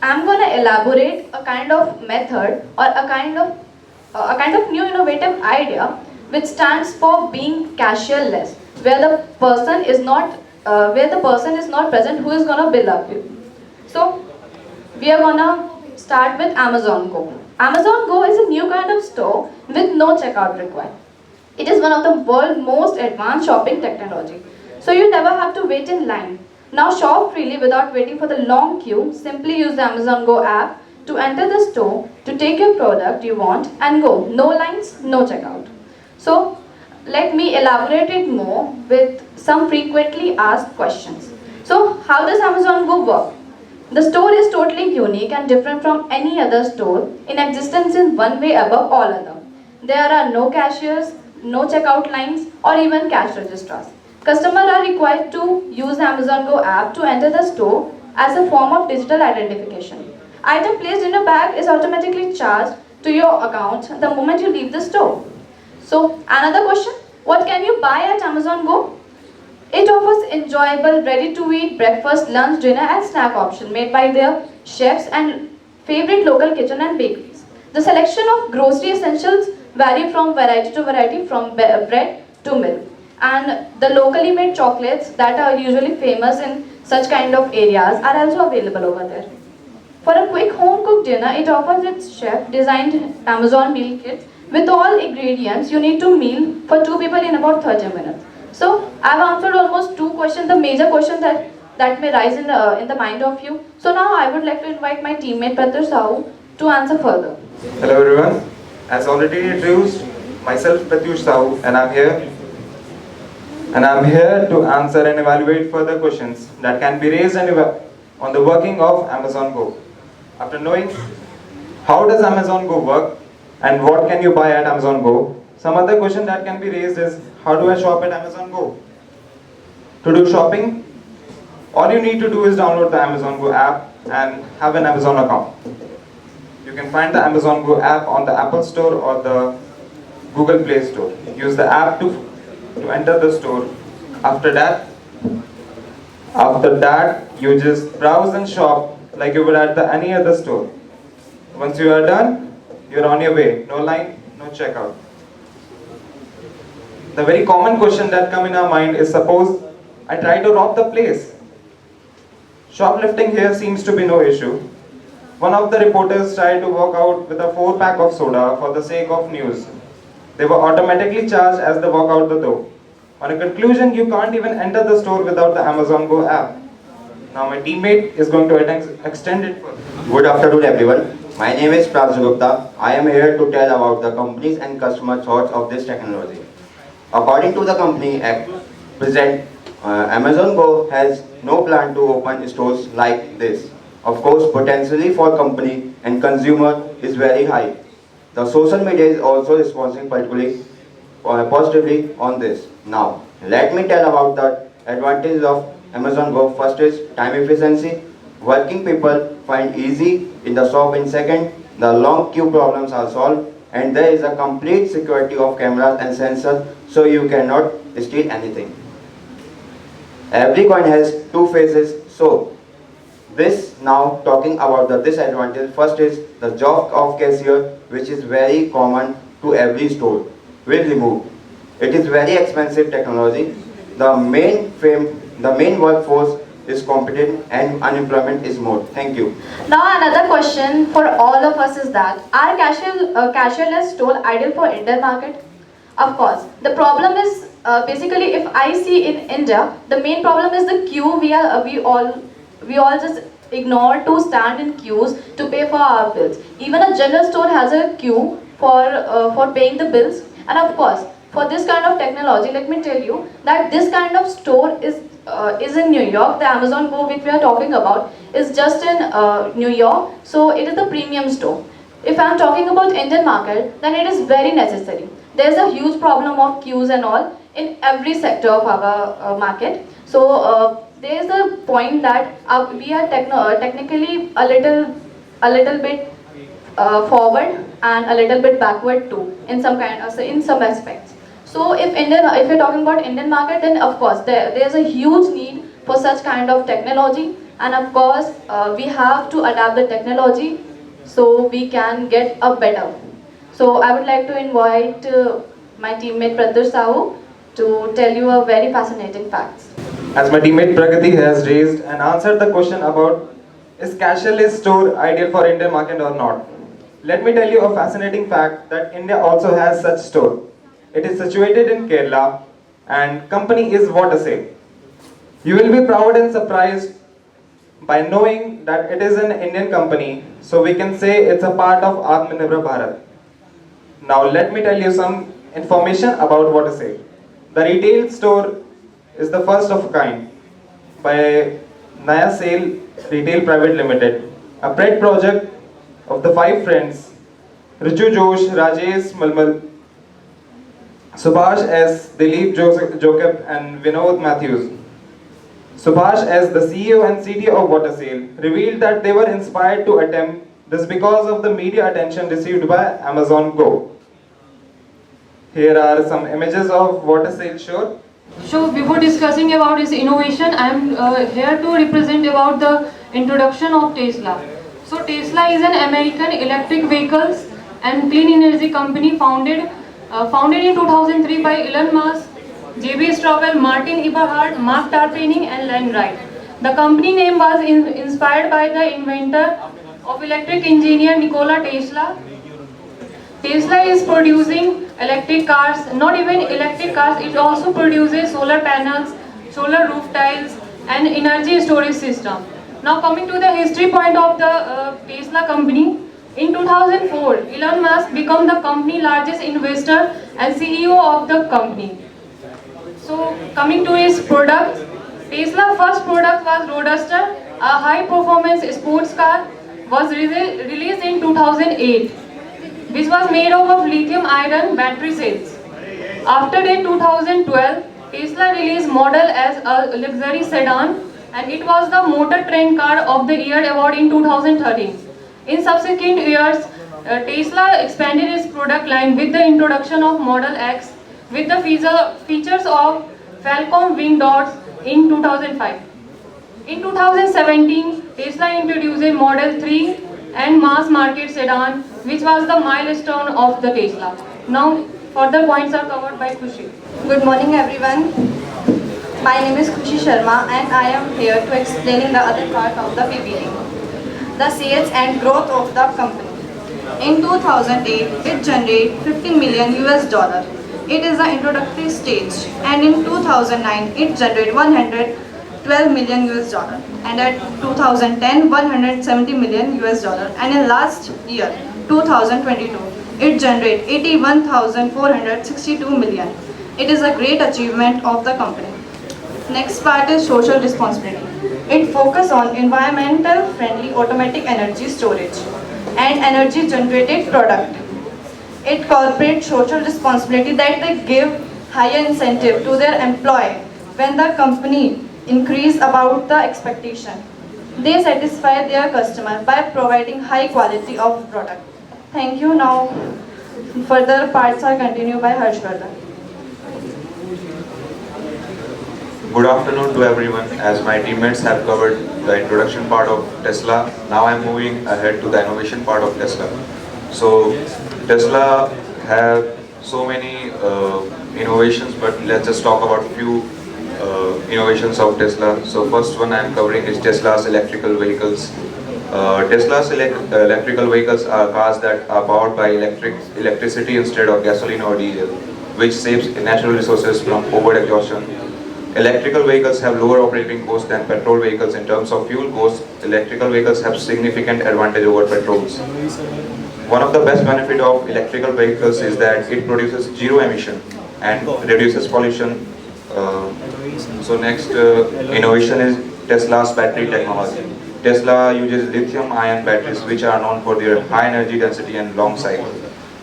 I'm going to elaborate a kind of method or a kind of new innovative idea which stands for being cashierless, where the person is not present who is going to bill up you. So we are going to start with Amazon Go. Amazon Go is a new kind of store with no checkout required. It is one of the world's most advanced shopping technology. So you never have to wait in line. Now shop freely without waiting for the long queue. Simply use the Amazon Go app to enter the store, to take your product you want and go. No lines, no checkout. So let me elaborate it more with some frequently asked questions. So how does Amazon Go work? The store is totally unique and different from any other store in existence in one way above all other. There are no cashiers, no checkout lines or even cash registers. Customers are required to use the Amazon Go app to enter the store as a form of digital identification. Item placed in a bag is automatically charged to your account the moment you leave the store. So another question, what can you buy at Amazon Go? It offers enjoyable ready-to-eat breakfast, lunch, dinner and snack options made by their chefs and favorite local kitchen and bakeries. The selection of grocery essentials vary from variety to variety, from bread to milk. And the locally made chocolates that are usually famous in such kind of areas are also available over there. For a quick home-cooked dinner, it offers its chef-designed Amazon meal kits with all ingredients you need to meal for 2 people in about 30 minutes. So, I have answered almost 2 questions, the major questions that may rise in the mind of you. So now I would like to invite my teammate Pratyush Sahu to answer further. Hello everyone. As already introduced, myself Pratyush Sahu, and I'm here to answer and evaluate further questions that can be raised on the working of Amazon Go. After knowing how does Amazon Go work and what can you buy at Amazon Go, some other question that can be raised is, how do I shop at Amazon Go? To do shopping, all you need to do is download the Amazon Go app and have an Amazon account. You can find the Amazon Go app on the Apple Store or the Google Play Store. Use the app to enter the store. After that, you just browse and shop like you would at any other store. Once you are done, you're on your way. No line, no checkout. The very common question that come in our mind is, suppose I try to rob the place. Shoplifting here seems to be no issue. One of the reporters tried to walk out with a 4-pack of soda for the sake of news. They were automatically charged as they walk out the door. On a conclusion, you can't even enter the store without the Amazon Go app. Now my teammate is going to extend it further. Good afternoon everyone. My name is Pranjal Gupta. I am here to tell about the company's and customer thoughts of this technology. According to the company Act, present Amazon Go has no plan to open stores like this. Of course, potentially for company and consumer is very high. The social media is also responding particularly positively on this. Now, let me tell about the advantages of Amazon Go. First is time efficiency. Working people find easy in the shop in second. The long queue problems are solved, and there is a complete security of cameras and sensors, so you cannot steal anything. Every coin has two faces, so this now talking about the disadvantage. First is the job of cashier, which is very common to every store, will remove. It is very expensive technology. The main workforce is competent and unemployment is more. Thank you. Now another question for all of us is that, are cashierless store ideal for Indian market? Of course. The problem is basically, if I see in India, the main problem is the queue. We all just ignore to stand in queues to pay for our bills. Even a general store has a queue for paying the bills. And of course, for this kind of technology, let me tell you that this kind of store is in New York. The Amazon Go which we are talking about is just in New York, so it is the premium store. If I am talking about Indian market, then it is very necessary. There is a huge problem of queues and all in every sector of our market. So there is a point that we are technically a little bit forward and a little bit backward too in some aspects. So if you're talking about Indian market, then of course there's a huge need for such kind of technology, and of course we have to adapt the technology so we can get a better. So I would like to invite my teammate Pratyush Sahu to tell you a very fascinating facts. As my teammate Pragati has raised and answered the question about, is cashless store ideal for Indian market or not? Let me tell you a fascinating fact that India also has such store. It is situated in Kerala and company is WaterSail. You will be proud and surprised by knowing that it is an Indian company, so we can say it's a part of Atmanirbhar Bharat. Now let me tell you some information about WaterSail. The retail store is the first of a kind by Naya Sale Retail Private Limited, a pet project of the 5 friends, Richu Josh, Rajesh Malmal, Subhash S, Dilip Jokep and Vinod Matthews. Subhash S, the CEO and CTO of WaterSail, revealed that they were inspired to attempt this because of the media attention received by Amazon Go. Here are some images of WaterSail show. So before discussing about its innovation, I am here to represent about the introduction of Tesla. So Tesla is an American electric vehicles and clean energy company founded in 2003 by Elon Musk, J.B. Straubel, Martin Eberhard, Mark Tarpenning and Len Wright. The company name was inspired by the inventor of electric engineer Nikola Tesla. Tesla is producing electric cars, not even electric cars, it also produces solar panels, solar roof tiles and energy storage system. Now coming to the history point of the Tesla company, in 2004, Elon Musk became the company's largest investor and CEO of the company. So coming to its product, Tesla's first product was Roadster, a high performance sports car, was released in 2008. Which was made up of lithium-ion battery cells. After that, 2012, Tesla released model as a luxury sedan, and it was the Motor Trend Car of the Year award in 2013. In subsequent years, Tesla expanded its product line with the introduction of Model X with the features of Falcon wing dots in 2005. In 2017, Tesla introduced a Model 3 and mass market sedan, which was the milestone of the Tesla. Now, further points are covered by Khushi. Good morning everyone. My name is Khushi Sharma and I am here to explain the other part of the PPT. The sales and growth of the company. In 2008, it generated 15 million US dollar. It is the introductory stage, and in 2009, it generated 112 million US dollar, and at 2010, 170 million US dollar, and in last year, 2022, it generated 81,462 million. It is a great achievement of the company. Next part is social responsibility. It focuses on environmental friendly automatic energy storage and energy generated product. It corporate social responsibility that they give higher incentive to their employee when the company increase about the expectation. They satisfy their customer by providing high quality of product. Thank you. Now further parts are continued by Harshvardhan. Good afternoon to everyone. As my teammates have covered the introduction part of Tesla, now I'm moving ahead to the innovation part of Tesla. So Tesla have so many innovations, but let's just talk about few innovations of Tesla. So first one I'm covering is Tesla's electrical vehicles. Tesla's electrical vehicles are cars that are powered by electricity instead of gasoline or diesel, which saves natural resources from over-exhaustion. Electrical vehicles have lower operating costs than petrol vehicles in terms of fuel costs. Electrical vehicles have significant advantage over petrols. One of the best benefits of electrical vehicles is that it produces zero emission and reduces pollution. So next innovation is Tesla's battery technology. Tesla uses lithium-ion batteries, which are known for their high energy density and long cycle.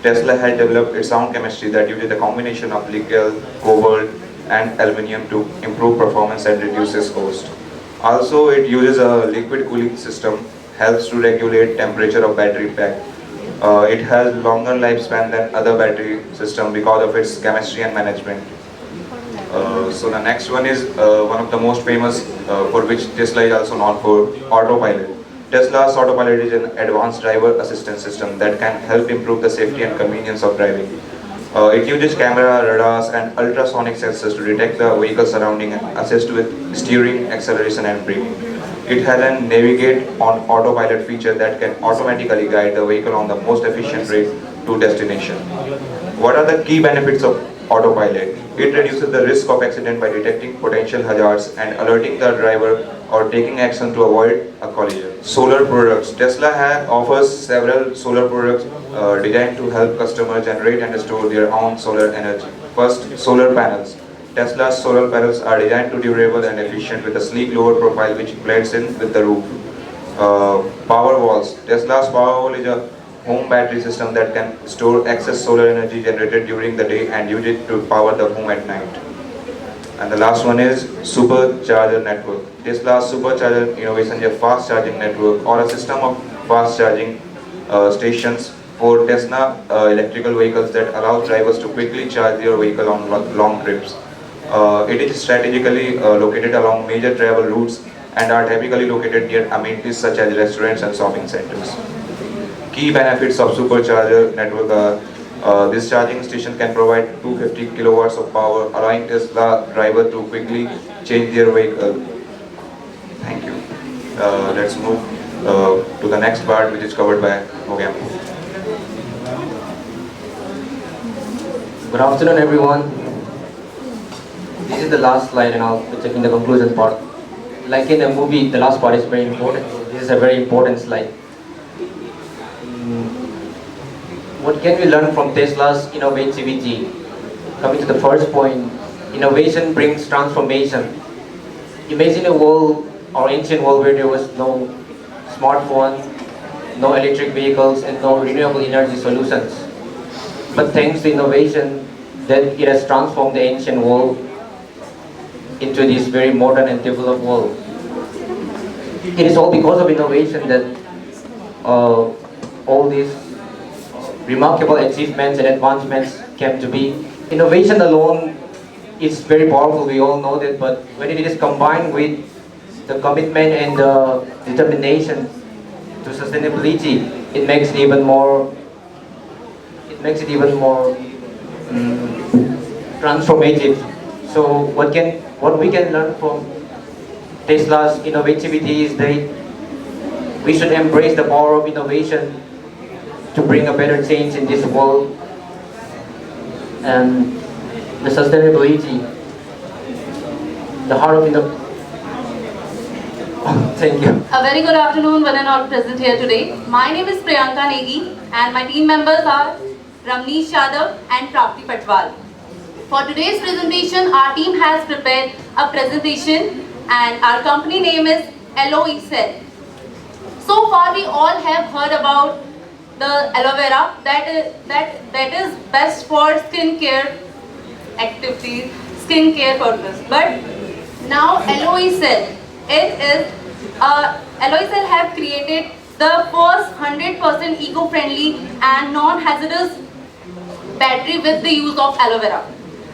Tesla has developed its own chemistry that uses a combination of nickel, cobalt, and aluminium to improve performance and reduces cost. Also, it uses a liquid cooling system, helps to regulate temperature of battery pack. It has longer lifespan than other battery system because of its chemistry and management. So the next one is one of the most famous for which Tesla is also known for, autopilot. Tesla's autopilot is an advanced driver assistance system that can help improve the safety and convenience of driving. It uses camera, radars and ultrasonic sensors to detect the vehicle surrounding and assist with steering, acceleration and braking. It has a navigate on autopilot feature that can automatically guide the vehicle on the most efficient way to destination. What are the key benefits of autopilot? It reduces the risk of accident by detecting potential hazards and alerting the driver or taking action to avoid a collision. Solar products. Tesla offers several solar products designed to help customers generate and store their own solar energy. First, solar panels. Tesla's solar panels are designed to be durable and efficient with a sleek lower profile which blends in with the roof. Power walls. Tesla's Power Wall is a home battery system that can store excess solar energy generated during the day and use it to power the home at night. And the last one is supercharger network. Tesla's supercharger innovation is a fast charging network or a system of fast charging stations for Tesla electrical vehicles that allows drivers to quickly charge their vehicle on long trips. It is strategically located along major travel routes and are typically located near amenities such as restaurants and shopping centers. Key benefits of supercharger network are this charging station can provide 250 kilowatts of power, allowing Tesla driver to quickly change their vehicle. Thank you. Let's move to the next part, which is covered by Mogam. Good afternoon, everyone. This is the last slide, and I'll be taking the conclusion part. Like in the movie, the last part is very important. This is a very important slide. What can we learn from Tesla's innovativity? Coming to the first point, innovation brings transformation. Imagine a world, or ancient world, where there was no smartphone, no electric vehicles, and no renewable energy solutions. But thanks to innovation, that it has transformed the ancient world into this very modern and developed world. It is all because of innovation that all these remarkable achievements and advancements came to be. Innovation alone is very powerful, we all know that, but when it is combined with the commitment and the determination to sustainability, it makes it even more transformative. So what we can learn from Tesla's innovativity is that we should embrace the power of innovation to bring a better change in this world, and the sustainability, the heart of innovation. Thank you. A very good afternoon, one and all present here today. My name is Priyanka Negi and my team members are Ramneesh Yadav and Prapti Patwal. For today's presentation, our team has prepared a presentation and our company name is IIC-IIMT. So far we all have heard about the aloe vera that is best for skincare activities, skincare purpose. But now IIC-IIMT, IIC-IIMT have created the first 100% eco-friendly and non-hazardous battery with the use of aloe vera.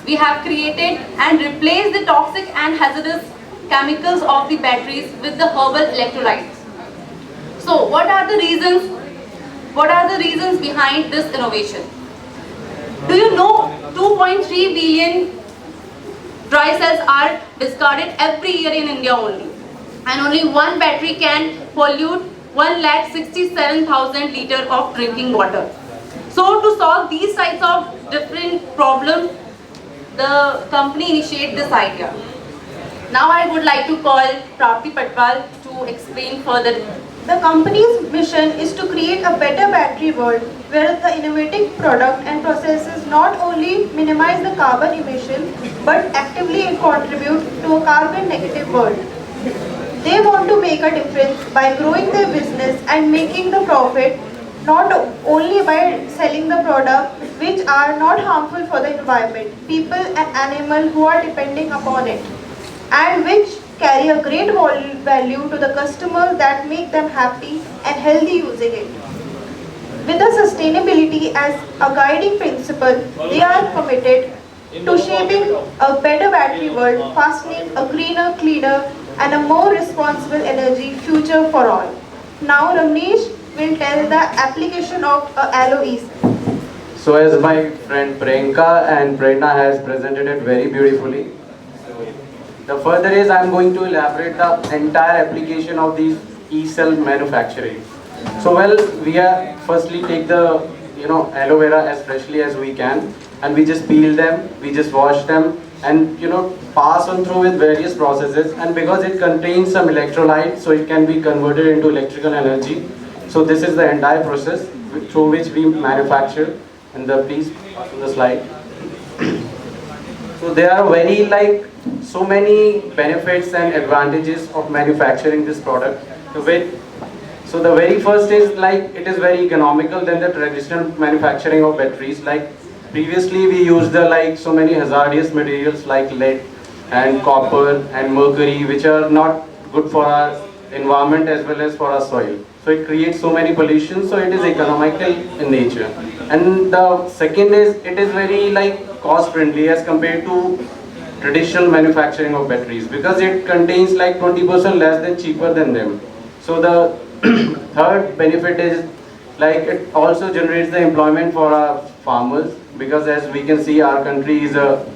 We have created and replaced the toxic and hazardous chemicals of the batteries with the herbal electrolytes. So what are the reasons behind this innovation? Do you know 2.3 billion dry cells are discarded every year in India only, and only one battery can pollute 1,67,000 liters of drinking water. So to solve these types of different problems, the company initiated this idea. Now I would like to call Prapti Patwal to explain further. The company's mission is to create a better battery world where the innovative product and processes not only minimize the carbon emission but actively contribute to a carbon negative world. They want to make a difference by growing their business and making the profit, not only by selling the product which are not harmful for the environment, people and animals who are depending upon it, and which carry a great value to the customers that make them happy and healthy using it. With the sustainability as a guiding principle, they are committed to shaping a better battery world, fostering a greener, cleaner and a more responsible energy future for all. Now Ramneesh will tell the application of aloe. So as my friend Priyanka and Prerna has presented it very beautifully, the further is I am going to elaborate the entire application of these e-cell manufacturing. So we are firstly take the aloe vera as freshly as we can, and we just peel them, we just wash them, and pass on through with various processes, and because it contains some electrolytes, so it can be converted into electrical energy. So this is the entire process through which we manufacture. And please pass on the slide. So there are so many benefits and advantages of manufacturing this product. So the very first is it is very economical than the traditional manufacturing of batteries. Like previously we used so many hazardous materials like lead and copper and mercury, which are not good for our environment as well as for our soil. So it creates so many pollutions, so it is economical in nature. And the second is it is very cost friendly as compared to traditional manufacturing of batteries, because it contains 20% less than cheaper than them. So the third benefit is it also generates the employment for our farmers, because as we can see our country is a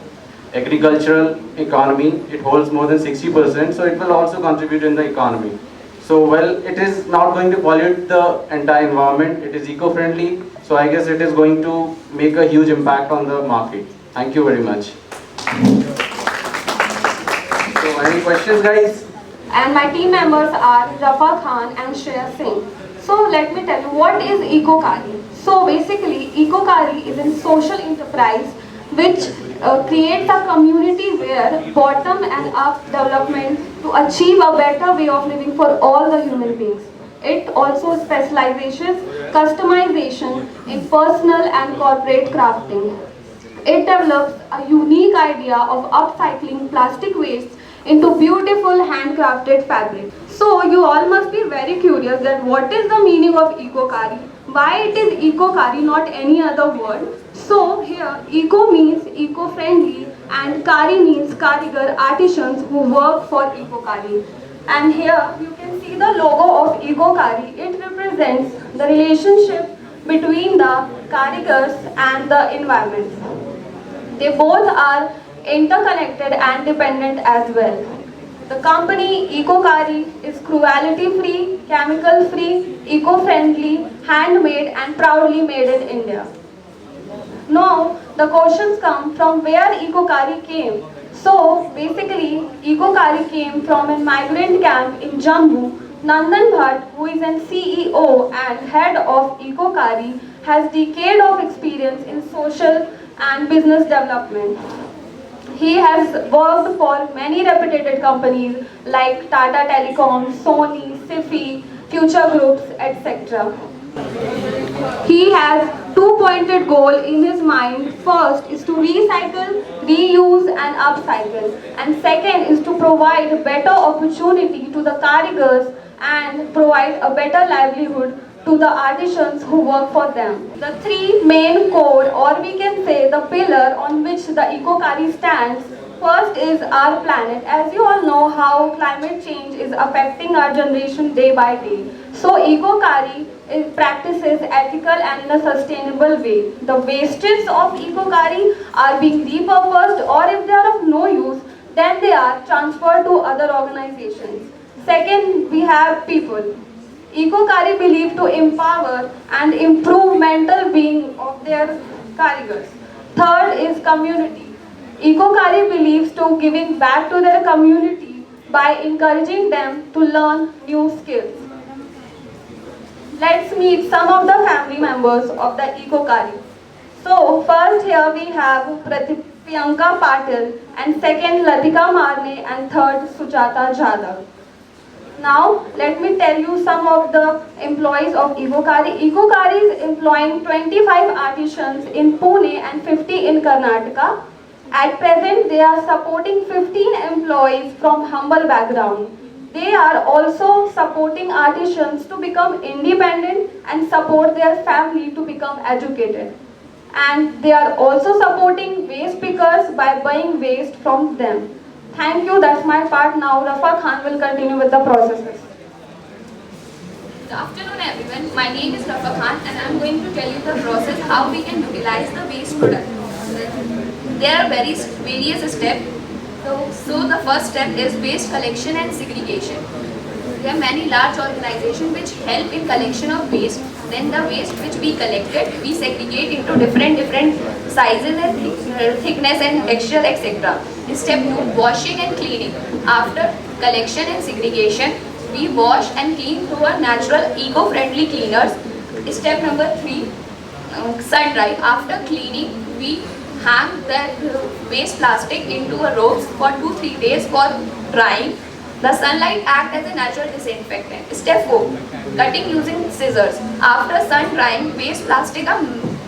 agricultural economy. It holds more than 60%, so it will also contribute in the economy. So it is not going to pollute the entire environment, it is eco-friendly, so I guess it is going to make a huge impact on the market. Thank you very much. So any questions, guys? And my team members are Rafa Khan and Shreya Singh. So let me tell you what is Ecokari. So basically Ecokari is a social enterprise which creates a community where bottom and up development to achieve a better way of living for all the human beings. It also specializes customization in personal and corporate crafting. It develops a unique idea of upcycling plastic waste into beautiful handcrafted fabric. So you all must be very curious that what is the meaning of Ecokari? Why it is eco-kari, not any other word? So here, eco means eco-friendly and kari means karigar, artisans who work for eco-kari. And here you can see the logo of eco-kari. It represents the relationship between the karigars and the environment. They both are interconnected and dependent as well. The company Eco-Kari is cruelty-free, chemical-free, eco-friendly, handmade and proudly made in India. Now, the questions come from where Eco-Kari came. So, basically, Eco-Kari came from a migrant camp in Jammu. Nandan Bhatt, who is an CEO and head of Eco-Kari, has decades of experience in social and business development. He has worked for many reputed companies like Tata Telecom, Sony, Sifi, Future Groups, etc. He has two-pointed goal in his mind. First is to recycle, reuse and upcycle. And second is to provide better opportunity to the karigars and provide a better livelihood to the artisans who work for them. The three main core, or we can say the pillar on which the Eco-Kari stands. First is our planet. As you all know how climate change is affecting our generation day by day. So Eco-Kari practices ethical and in a sustainable way. The wastes of Eco-Kari are being repurposed, or if they are of no use, then they are transferred to other organizations. Second, we have people. Eco-Kari believe to empower and improve mental being of their karigars. Third is community. Eco-Kari believes to giving back to their community by encouraging them to learn new skills. Let's meet some of the family members of the Eco-Kari. So first here we have Priyanka Patil, and second Latika Marne, and third Sujata Jadhav. Now, let me tell you some of the employees of Eco-Kari. Eco-Kari is employing 25 artisans in Pune and 50 in Karnataka. At present, they are supporting 15 employees from humble background. They are also supporting artisans to become independent and support their family to become educated. And they are also supporting waste pickers by buying waste from them. Thank you, that's my part. Now Rafa Khan will continue with the processes. Good afternoon everyone, my name is Rafa Khan and I am going to tell you the process how we can utilize the waste product. There are various steps. So the first step is waste collection and segregation. There are many large organizations which help in collection of waste. Then the waste which we collected, we segregate into different sizes and thickness and texture, etc. Step 2, washing and cleaning. After collection and segregation, we wash and clean through our natural eco-friendly cleaners. Step number 3, sun dry. After cleaning, we hang that waste plastic into a ropes for 2-3 days for drying. The sunlight acts as a natural disinfectant. Step 4, cutting using scissors. After sun drying, waste plastic are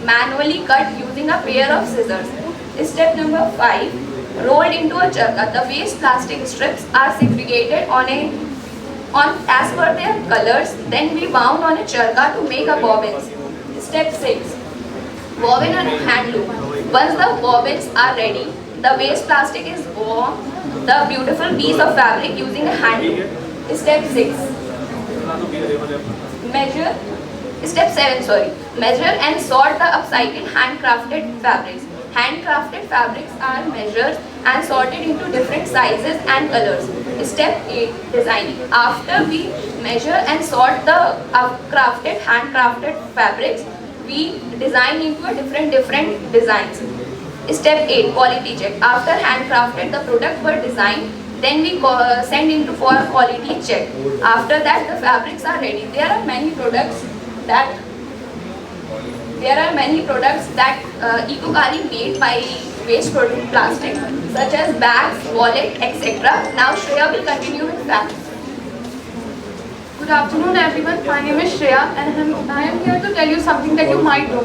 manually cut using a pair of scissors. Step number 5, rolled into a charka. The waste plastic strips are segregated as per their colors. Then we bound on a charka to make a bobbins. Step 6, woven on a hand loom. Once the bobbins are ready, the waste plastic is woven the beautiful piece of fabric using a hand loom. Step 6, measure and sort the upcycled handcrafted fabrics. Handcrafted fabrics are measured and sorted into different sizes and colors. Step 8, designing. After we measure and sort the handcrafted fabrics, we design into a different designs. Step 8, quality check. After handcrafted, the product were designed, then we send into for a quality check. After that, the fabrics are ready. There are many products that Eco-Kari made by waste plastic, such as bags, wallet, etc. Now Shreya will continue with facts. Good afternoon everyone, my name is Shreya and I am here to tell you something that you might know.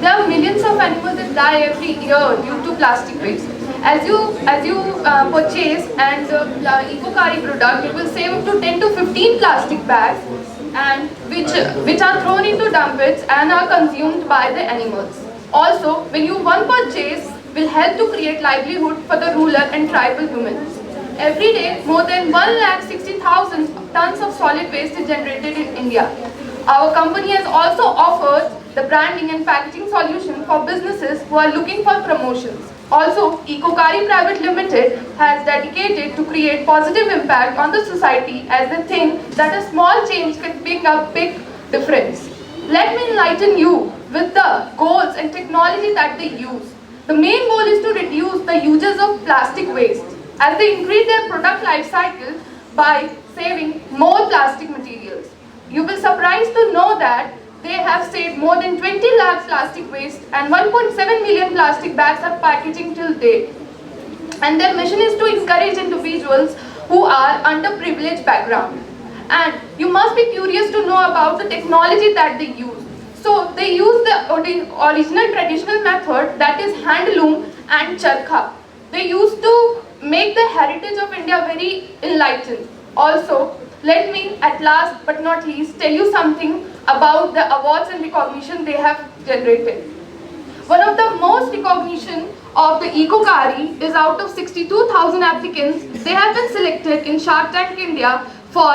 There are millions of animals that die every year due to plastic waste. As you purchase and the Eco-Kari product, you will save up to 10 to 15 plastic bags and which are thrown into dump pits and are consumed by the animals. Also, when you one purchase will help to create livelihood for the rural and tribal women. Every day, more than 1,60,000 tons of solid waste is generated in India. Our company has also offered the branding and packaging solution for businesses who are looking for promotions. Also, Ecokari Private Limited has dedicated to create positive impact on the society as they think that a small change can make a big difference. Let me enlighten you with the goals and technology that they use. The main goal is to reduce the uses of plastic waste as they increase their product life cycle by saving more plastic materials. You will be surprised to know that they have saved more than 20 lakh plastic waste and 1.7 million plastic bags of packaging till date. And their mission is to encourage individuals who are underprivileged background. And you must be curious to know about the technology that they use. So they use the original traditional method, that is handloom and charkha. They used to make the heritage of India very enlightened. Also, let me at last but not least tell you something about the awards and recognition they have generated. One of the most recognition of the Ecokari is out of 62,000 applicants, they have been selected in Shark Tank India for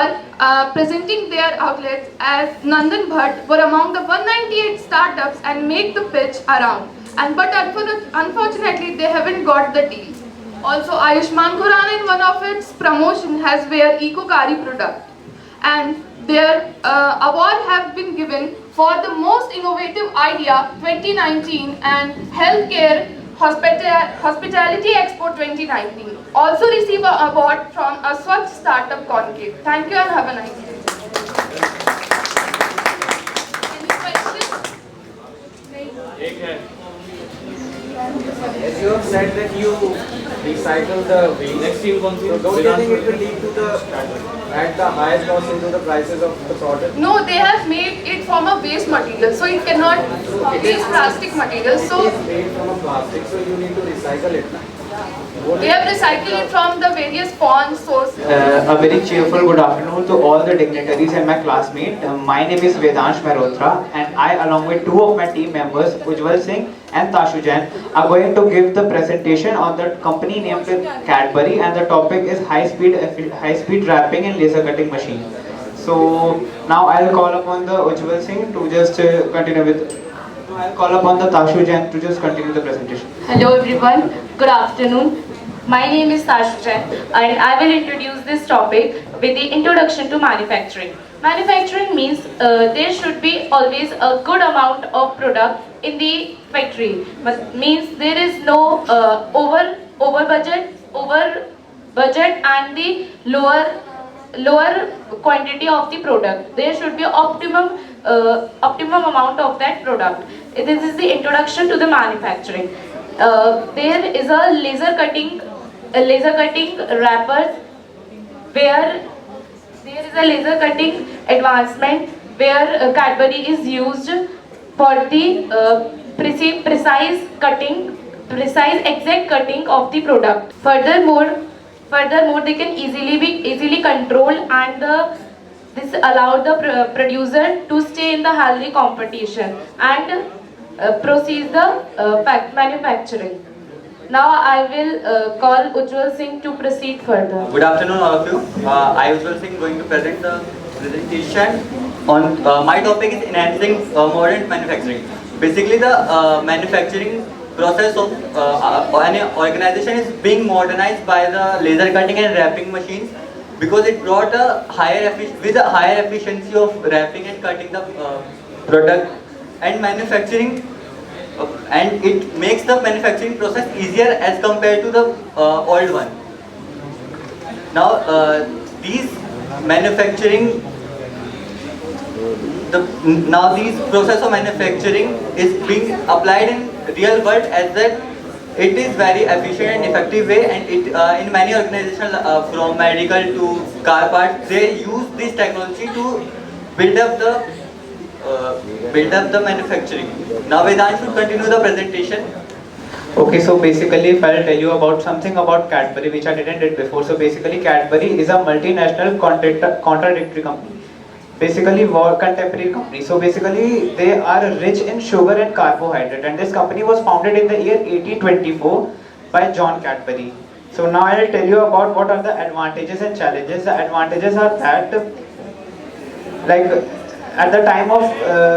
presenting their outlets as Nandan Bhatt were among the 198 startups and make the pitch around. But unfortunately they haven't got the deal. Also, Ayushman Khurrana in one of its promotion has wear Ecokari product, and their award have been given for the most innovative idea 2019 and healthcare hospitality expo 2019. Also receive an award from a Swachh startup conclave. Thank you and have a nice day. Any questions? As you have said that you recycle the waste, so don't you think it will lead to at the highest cost into the prices of the product? No, they have made it from a waste material, so it cannot be plastic material. So it is made from a plastic, so you need to recycle it. they have recycled it from the various pond sources. A very cheerful good afternoon to all the dignitaries and my classmates. My name is Vedansh Mehrotra, and I, along with two of my team members, Ujjwal Singh and Tashu Jain, are going to give the presentation on the company named Cadbury, and the topic is high-speed wrapping and laser cutting machine. So now I'll call upon the Ujjwal Singh to just continue with. I'll call upon the Tashu Jain to just continue the presentation. Hello everyone, good afternoon. My name is Tashu Jain and I will introduce this topic with the introduction to manufacturing. Manufacturing means there should be always a good amount of product in the factory. But means there is no over budget and the lower quantity of the product. There should be optimum amount of that product. This is the introduction to the manufacturing. There is a laser cutting wrappers where there is a laser cutting advancement where Cadbury is used for the precise exact cutting of the product. Furthermore, they can easily control, and this allow the producer to stay in the healthy competition and proceed the manufacturing. Now I will call Ujjwal Singh to proceed further. Good afternoon all of you. I Ujjwal Singh going to present the presentation on my topic is enhancing modern manufacturing. Basically the manufacturing process of any organization is being modernized by the laser cutting and wrapping machines, because it brought a higher efficiency of wrapping and cutting the product and manufacturing, and it makes the manufacturing process easier as compared to the old one. Now these process of manufacturing is being applied in real world, as that it is very efficient and effective way, and it in many organizations from medical to car parts, they use this technology to build up the manufacturing. Now Vedant should continue the presentation. Okay, so basically if I'll tell you about something about Cadbury which I didn't did before. So basically Cadbury is a multinational contradictory company. basically contemporary company. So basically they are rich in sugar and carbohydrate, and this company was founded in the year 1824 by John Cadbury. So now I'll tell you about what are the advantages and challenges. The advantages are that, like, at the time of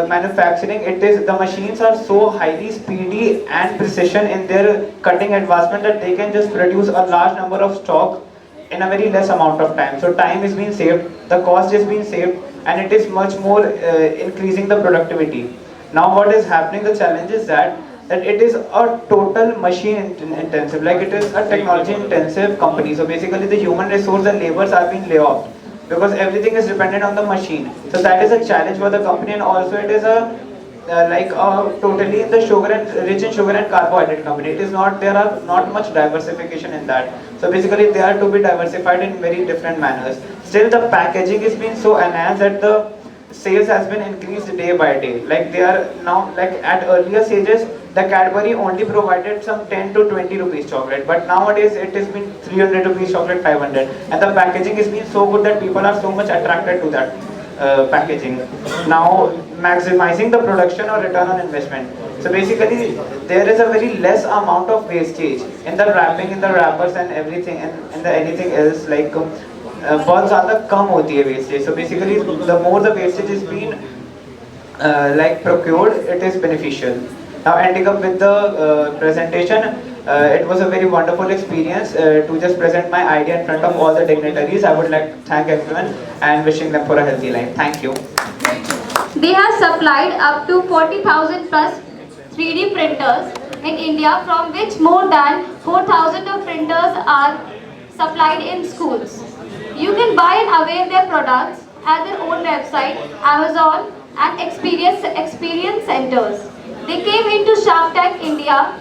manufacturing, the machines are so highly speedy and precision in their cutting advancement that they can just produce a large number of stock in a very less amount of time. So time is being saved, the cost is being saved, and it is much more increasing the productivity. Now what is happening, the challenge is that it is a total machine intensive, like it is a technology intensive company. So basically the human resource and labors are being laid off, because everything is dependent on the machine. So that is a challenge for the company, and also it is a totally in the sugar and rich in sugar and carbohydrate company. It is not, there are not much diversification in that. So basically they are to be diversified in very different manners. Still the packaging is being so enhanced that the sales has been increased day by day. Like they are now, like at earlier stages, the Cadbury only provided some 10 to 20 rupees chocolate, but nowadays it has been 300 rupees chocolate, 500, and the packaging is being so good that people are so much attracted to that packaging. Now maximizing the production or return on investment. So basically there is a very less amount of wastage in the wrapping, in the wrappers and everything, and in the anything else, like बहुत ज़्यादा कम होती है wastage. So basically the more the wastage is being like procured, it is beneficial. Now ending up with the presentation, it was a very wonderful experience to just present my idea in front of all the dignitaries. I would like to thank everyone and wishing them for a healthy life. Thank you. They have supplied up to 40,000 plus 3D printers in India, from which more than 4,000 of printers are supplied in schools. You can buy and avail their products at their own website, Amazon and experience centers. They came into Shark Tank India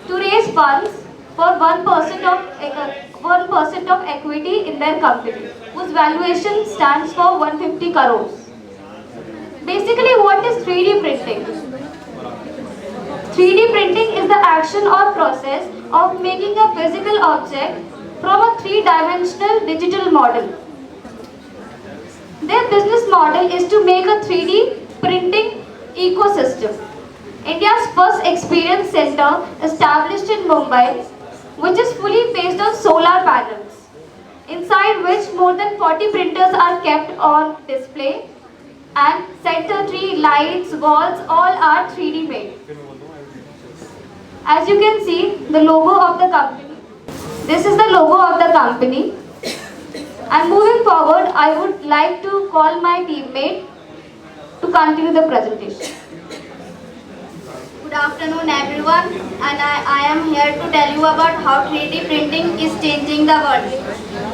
to raise funds for 1% of equity in their company, whose valuation stands for 150 crores. Basically, what is 3D printing? 3D printing is the action or process of making a physical object from a three-dimensional digital model. Their business model is to make a 3D printing ecosystem. India's first experience center, established in Mumbai, which is fully based on solar panels, inside which more than 40 printers are kept on display, and center tree, lights, walls, all are 3D made. As you can see, the logo of the company. This is the logo of the company. And moving forward, I would like to call my teammate to continue the presentation. Good afternoon everyone, and I am here to tell you about how 3D printing is changing the world.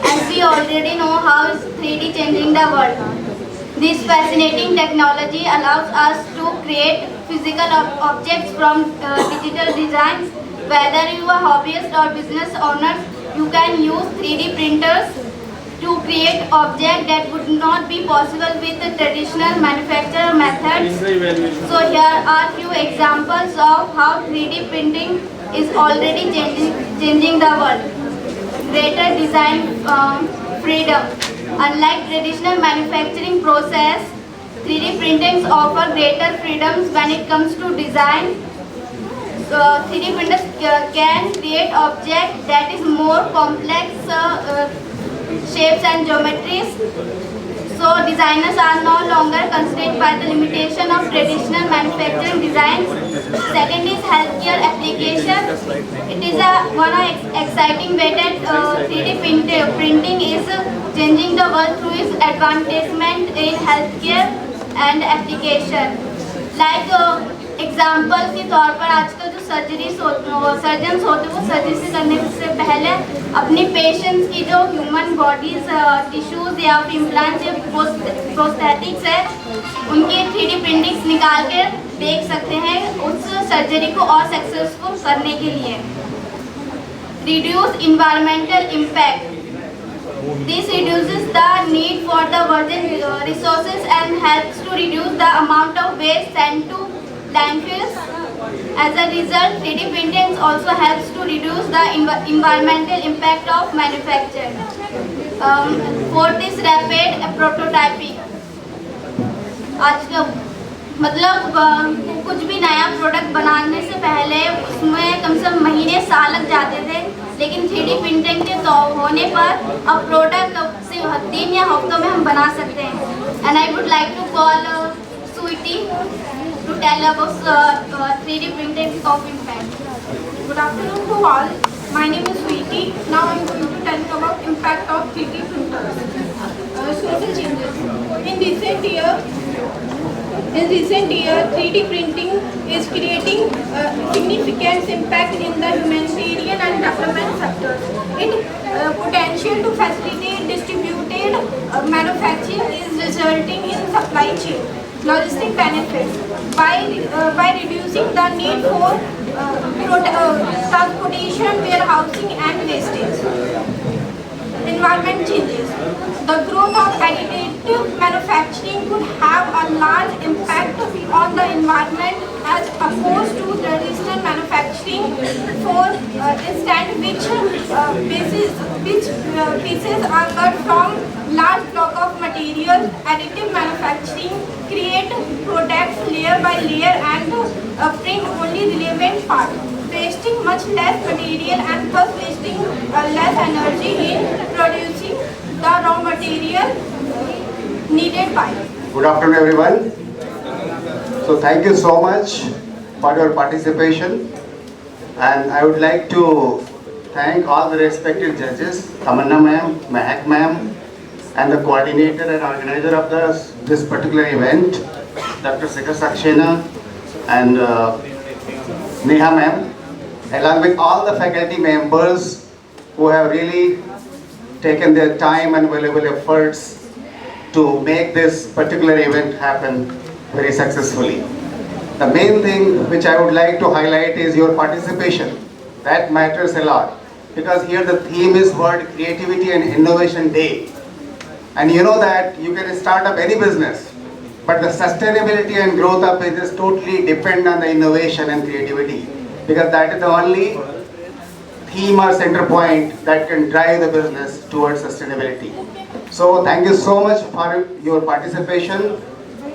As we already know how is 3D changing the world. This fascinating technology allows us to create physical objects from digital designs. Whether you are hobbyists or business owners, you can use 3D printers to create objects that would not be possible with the traditional manufacturer methods. So here are few examples of how 3D printing is already changing the world. Greater design freedom. Unlike traditional manufacturing process, 3D printings offer greater freedoms when it comes to design. So 3D printers can create objects that is more complex shapes and geometries. So designers are no longer constrained by the limitation of traditional manufacturing designs. Second is healthcare application. It is one exciting way that 3D printing is changing the world through its advancement in healthcare and application. Like example के तौर पर आजकल जो surgeries surgeons होते हैं वो surgery करने से पहले अपनी पेशेंट्स की जो ह्यूमन बॉडीज टिश्यूज़ या इम्प्लांट्स या प्रोस्थेटिक्स है उनकी 3D प्रिंटिंग्स निकाल के देख सकते हैं उस सर्जरी को और सक्सेसफुल करने के लिए. Reduce environmental impact. This reduces the need for the virgin resources and helps to reduce the amount of waste sent to landfills. As a result, 3D printing also helps to reduce the environmental impact of manufacture. Fourth is rapid prototyping. आज का मतलब कुछ भी नया product बनाने से पहले उसमें कम से कम महीने साल लग जाते थे, लेकिन 3D प्रिंटिंग के तो होने पर अब प्रोडक्ट सिर्फ दिन या हफ्तों में हम बना सकते हैं। And I would like to call Sweety to tell about 3D printing of impact. Good afternoon to all. My name is Sweetie. Now I am going to tell you about impact of 3D printers. Social changes. In recent year, 3D printing is creating significant impact in the humanitarian and development sectors. Its potential to facilitate distributed manufacturing is resulting in supply chain logistic benefits by reducing the need for transportation, warehousing, and wastage. Environment changes. The growth of additive manufacturing could have a large impact on the environment as opposed to traditional manufacturing. For instance, which pieces are cut from large block of material. Additive manufacturing create products layer by layer and print only relevant part, wasting much less material and thus wasting less energy in producing the raw material needed by. Good afternoon everyone. So thank you so much for your participation, and I would like to thank all the respected judges, Tamanna ma'am, Mahak ma'am, and the coordinator and organizer of this particular event, Dr. Sekhar Saxena and Neha ma'am, along with all the faculty members who have really taken their time and valuable efforts to make this particular event happen very successfully. The main thing which I would like to highlight is your participation. That matters a lot, because here the theme is World Creativity and Innovation Day. And you know that you can start up any business, but the sustainability and growth of business totally depend on the innovation and creativity, because that is the only theme or center point that can drive the business towards sustainability. So thank you so much for your participation,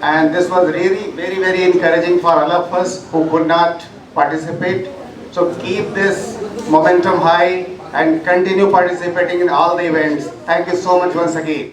and this was really very encouraging for all of us who could not participate. So keep this momentum high and continue participating in all the events. Thank you so much once again.